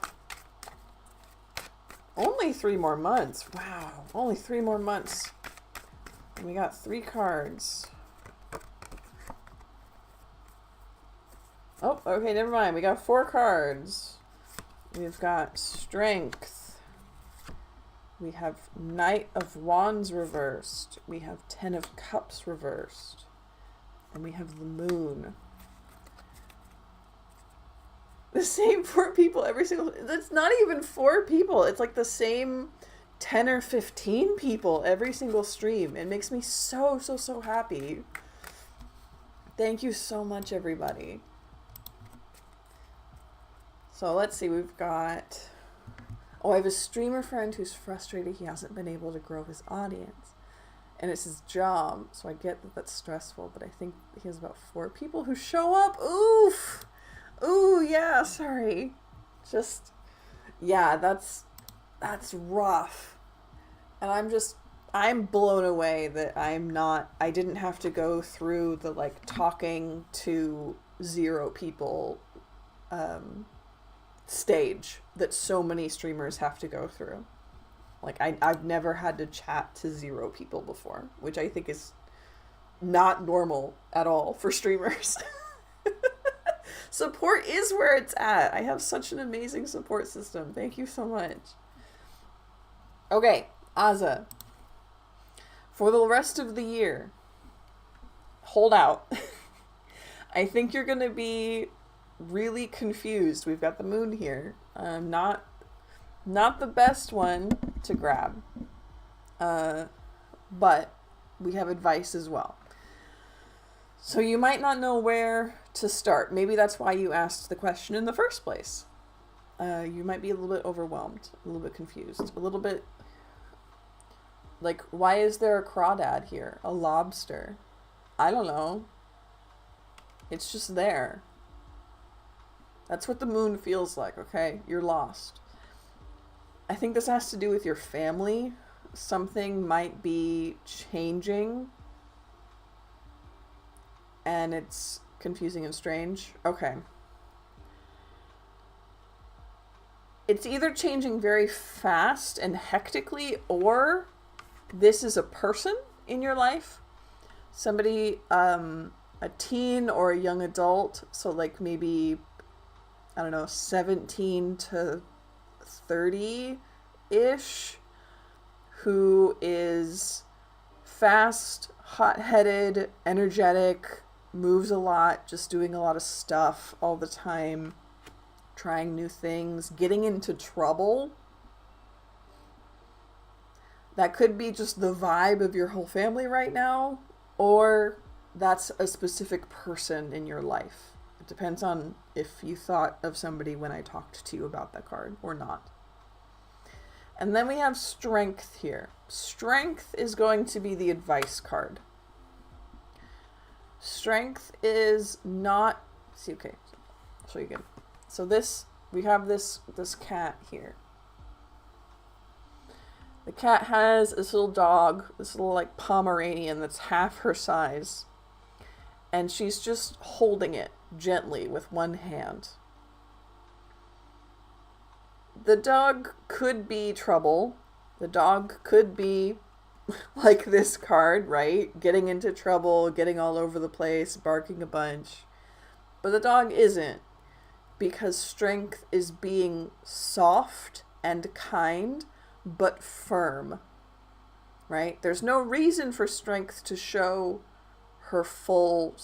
only 3 more months. Wow, only 3 more months. And we got 3 cards. Oh, okay, never mind. We got 4 cards. We've got Strength. We have Knight of Wands reversed. We have 10 of Cups reversed. And we have the Moon. The same 4 people every single... That's not even 4 people. It's like the same 10 or 15 people every single stream. It makes me so, so, so happy. Thank you so much, everybody. So let's see. We've got... Oh, I have a streamer friend who's frustrated he hasn't been able to grow his audience. And it's his job, so I get that that's stressful, but I think he has about 4 people who show up. Oof! Ooh, yeah, sorry. Just, yeah, that's rough. And I'm blown away that I didn't have to go through the, like, talking to 0 people, stage that so many streamers have to go through. Like, I've never had to chat to 0 people before, which I think is not normal at all for streamers. Support is where it's at. I have such an amazing support system. Thank you so much. Okay, Aza. For the rest of the year, hold out. I think you're going to be really confused. We've got the moon here. Not the best one to grab. But we have advice as well. So you might not know where to start. Maybe that's why you asked the question in the first place. You might be a little bit overwhelmed, a little bit confused, a little bit like, why is there a crawdad here? A lobster? I don't know. It's just there. That's what the moon feels like, okay? You're lost. I think this has to do with your family. Something might be changing. And it's confusing and strange. Okay. It's either changing very fast and hectically, or this is a person in your life. Somebody, a teen or a young adult. So like maybe, I don't know, 17 to 30-ish, who is fast, hot-headed, energetic, moves a lot, just doing a lot of stuff all the time, trying new things, getting into trouble. That could be just the vibe of your whole family right now, or that's a specific person in your life. It depends on if you thought of somebody when I talked to you about that card or not. And then we have strength here. Strength is going to be the advice card. Strength is not, see, okay, I'll show you again. So we have this cat here. The cat has this little dog, this little like Pomeranian that's half her size. And she's just holding it gently with one hand. The dog could be trouble. The dog could be like this card, right? Getting into trouble, getting all over the place, barking a bunch. But the dog isn't, because strength is being soft and kind, but firm, right? There's no reason for strength to show her full,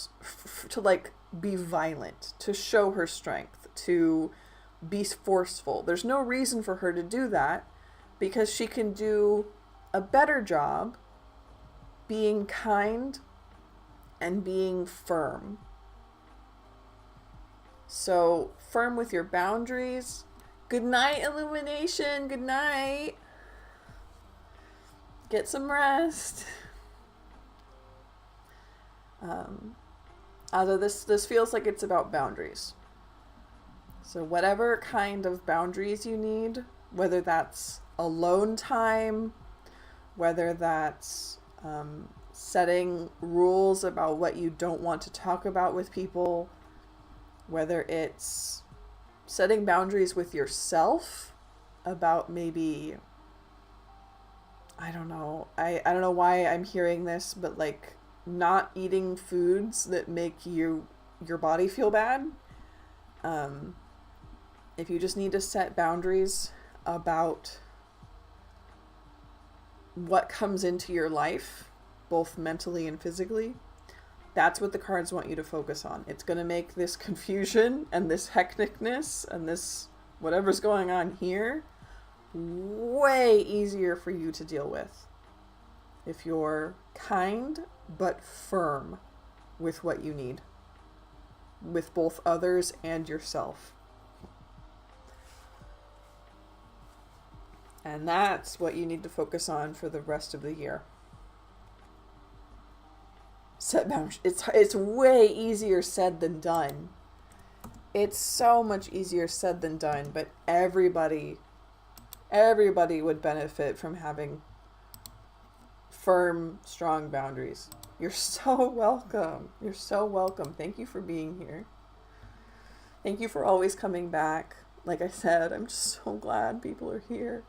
to like be violent, to show her strength, to be forceful. There's no reason for her to do that, because she can do a better job being kind and being firm. So firm with your boundaries. Good night, Illumination. Good night. Get some rest. Although this feels like it's about boundaries. So whatever kind of boundaries you need, whether that's alone time, whether that's setting rules about what you don't want to talk about with people, whether it's setting boundaries with yourself about maybe, I don't know, I don't know why I'm hearing this, but like not eating foods that make your body feel bad. If you just need to set boundaries about what comes into your life, both mentally and physically, that's what the cards want you to focus on. It's going to make this confusion and this hecticness and this whatever's going on here way easier for you to deal with if you're kind but firm with what you need, with both others and yourself. And that's what you need to focus on for the rest of the year. Set boundaries. It's way easier said than done. It's so much easier said than done, but everybody would benefit from having firm, strong boundaries. You're so welcome. You're so welcome. Thank you for being here. Thank you for always coming back. Like I said, I'm just so glad people are here.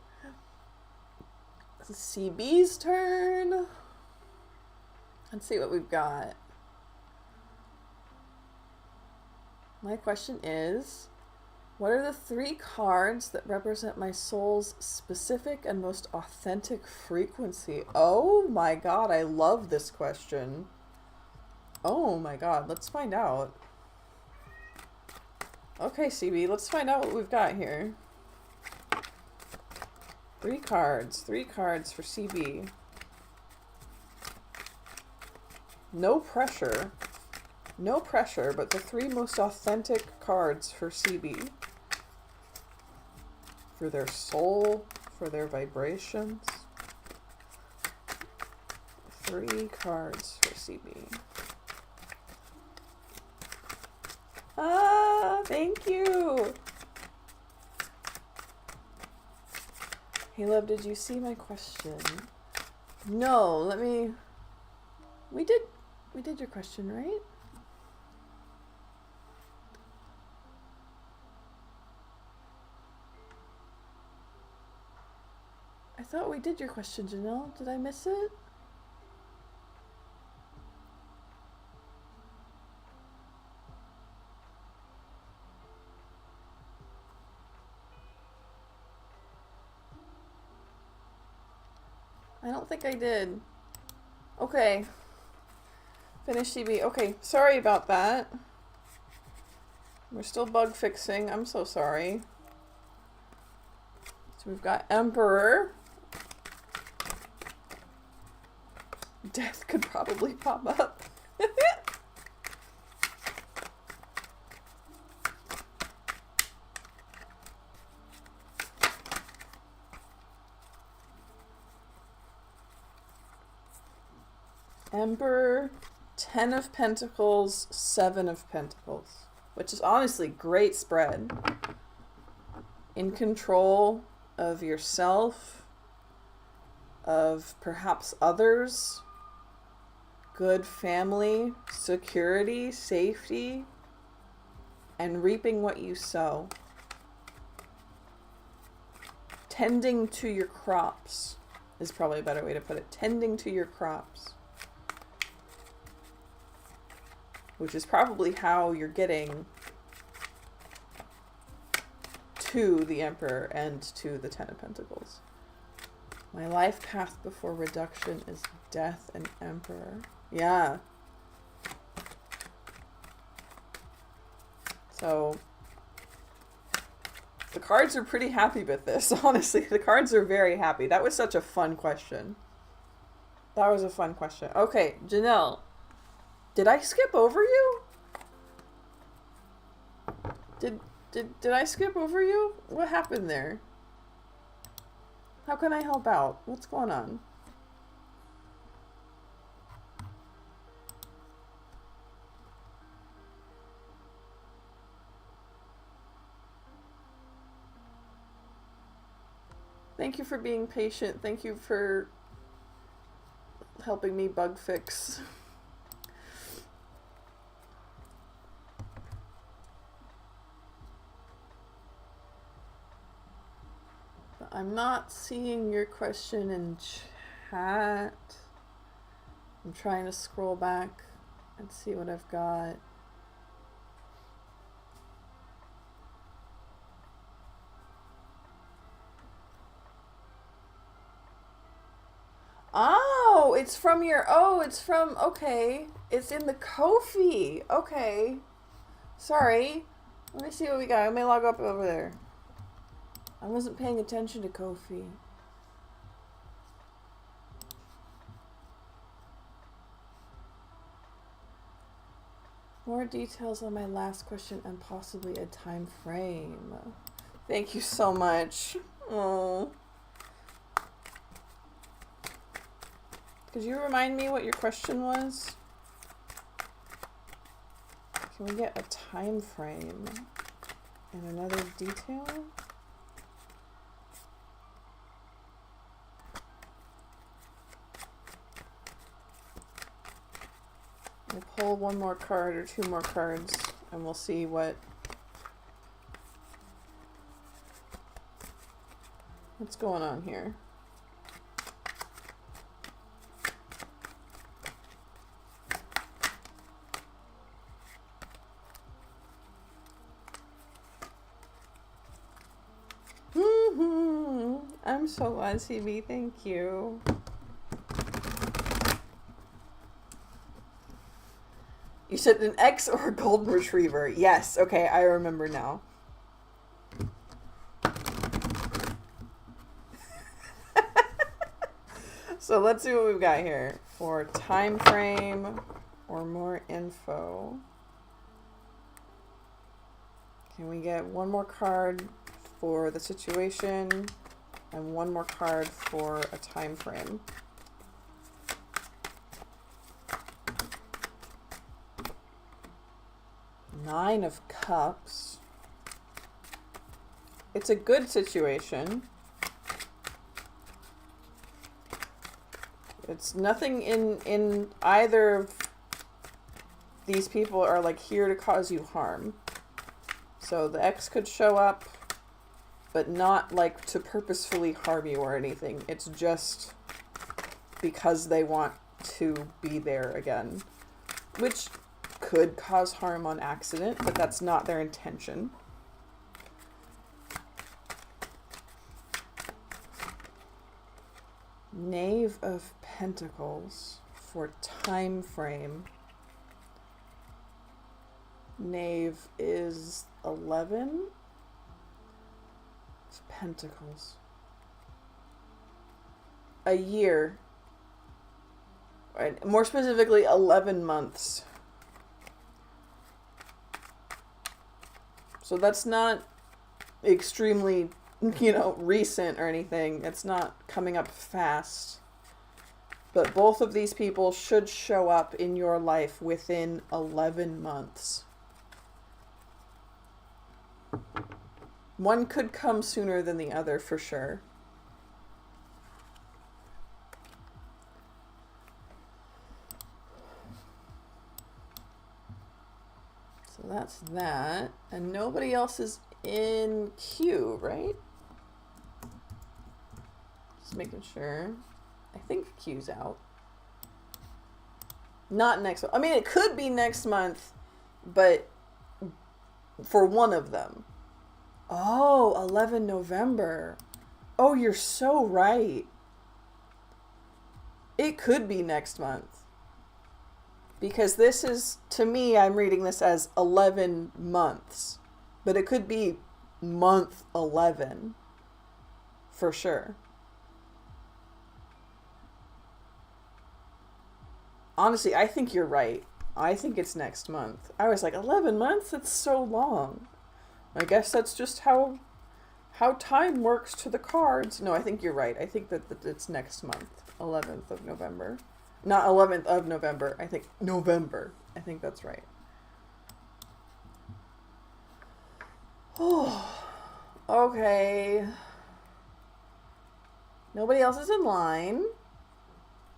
It's CB's turn. Let's see what we've got. My question is, what are the 3 cards that represent my soul's specific and most authentic frequency? Oh my god, I love this question. Oh my god, let's find out. Okay, CB, let's find out what we've got here. 3 cards. 3 cards for CB. No pressure. No pressure, but the 3 most authentic cards for CB. For their soul, for their vibrations. 3 cards for CB. Ah, thank you. Hey, love, did you see my question? No, let me... We did your question, right? I thought we did your question, Janelle. Did I miss it? I don't think I did. Okay. Finish CB. Okay, sorry about that. We're still bug fixing. I'm so sorry. So we've got Emperor. Death could probably pop up. Emperor, 10 of Pentacles, 7 of Pentacles, which is honestly great spread. In control of yourself, of perhaps others, good family, security, safety, and reaping what you sow. Tending to your crops is probably a better way to put it. Tending to your crops. Which is probably how you're getting to the Emperor and to the 10 of Pentacles. My life path before reduction is Death and Emperor. Yeah. So, the cards are pretty happy with this, honestly. The cards are very happy. That was such a fun question. That was a fun question. Okay, Janelle. Did I skip over you? Did I skip over you? What happened there? How can I help out? What's going on? Thank you for being patient. Thank you for helping me bug fix. I'm not seeing your question in chat. I'm trying to scroll back and see what I've got. Oh, it's from okay. It's in the Ko-fi. Okay. Sorry. Let me see what we got. I may log up over there. I wasn't paying attention to Ko-fi. More details on my last question and possibly a time frame. Thank you so much. Oh. Could you remind me what your question was? Can we get a time frame and another detail? We'll pull one more card or 2 more cards and we'll see what's going on here. I'm so glad, CB. Thank you. You said an X or a golden retriever. Yes, okay, I remember now. So let's see what we've got here. For time frame or more info. Can we get one more card for the situation and one more card for a time frame? Nine of Cups. It's a good situation. It's nothing in either of these people are like here to cause you harm. So the X could show up, but not like to purposefully harm you or anything. It's just because they want to be there again, which could cause harm on accident, but that's not their intention. Knave of Pentacles for time frame. Knave is 11. It's Pentacles. A year. Right. More specifically, 11 months. So that's not extremely, recent or anything. It's not coming up fast. But both of these people should show up in your life within 11 months. One could come sooner than the other for sure. So that's that. And nobody else is in queue, right? Just making sure. I think queue's out. Not next month. I mean, it could be next month, but for one of them. Oh, 11 November. Oh, you're so right. It could be next month. Because this is, to me, I'm reading this as 11 months. But it could be month 11. For sure. Honestly, I think you're right. I think it's next month. I was like, 11 months? That's so long. I guess that's just how time works to the cards. No, I think you're right. I think that it's next month. 11th of November. Not 11th of November. I think November. I think that's right. Oh, okay. Nobody else is in line.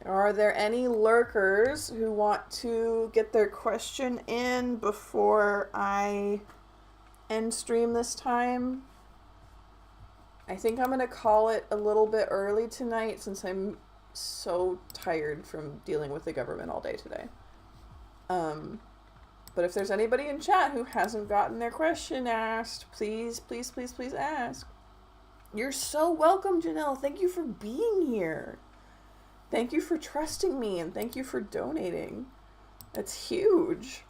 Are there any lurkers who want to get their question in before I end stream this time? I think I'm going to call it a little bit early tonight since I'm so tired from dealing with the government all day today. But if there's anybody in chat who hasn't gotten their question asked, please, please, please, please ask. You're so welcome, Janelle. Thank you for being here. Thank you for trusting me, and thank you for donating. That's huge.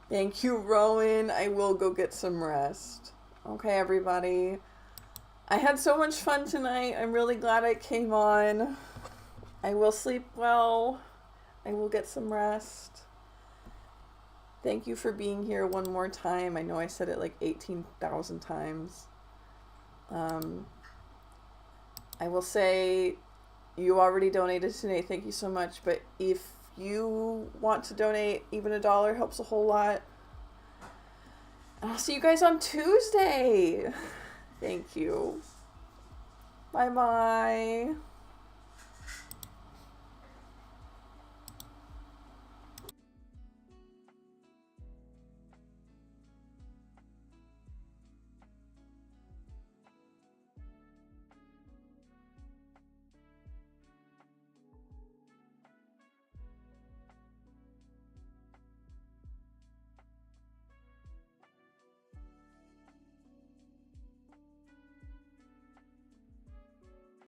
Thank you, Rowan. I will go get some rest. Okay, everybody. I had so much fun tonight. I'm really glad I came on. I will sleep well. I will get some rest. Thank you for being here one more time. I know I said it like 18,000 times. I will say you already donated today. Thank you so much. But if you want to donate, even $1 helps a whole lot. And I'll see you guys on Tuesday. Thank you. Bye-bye.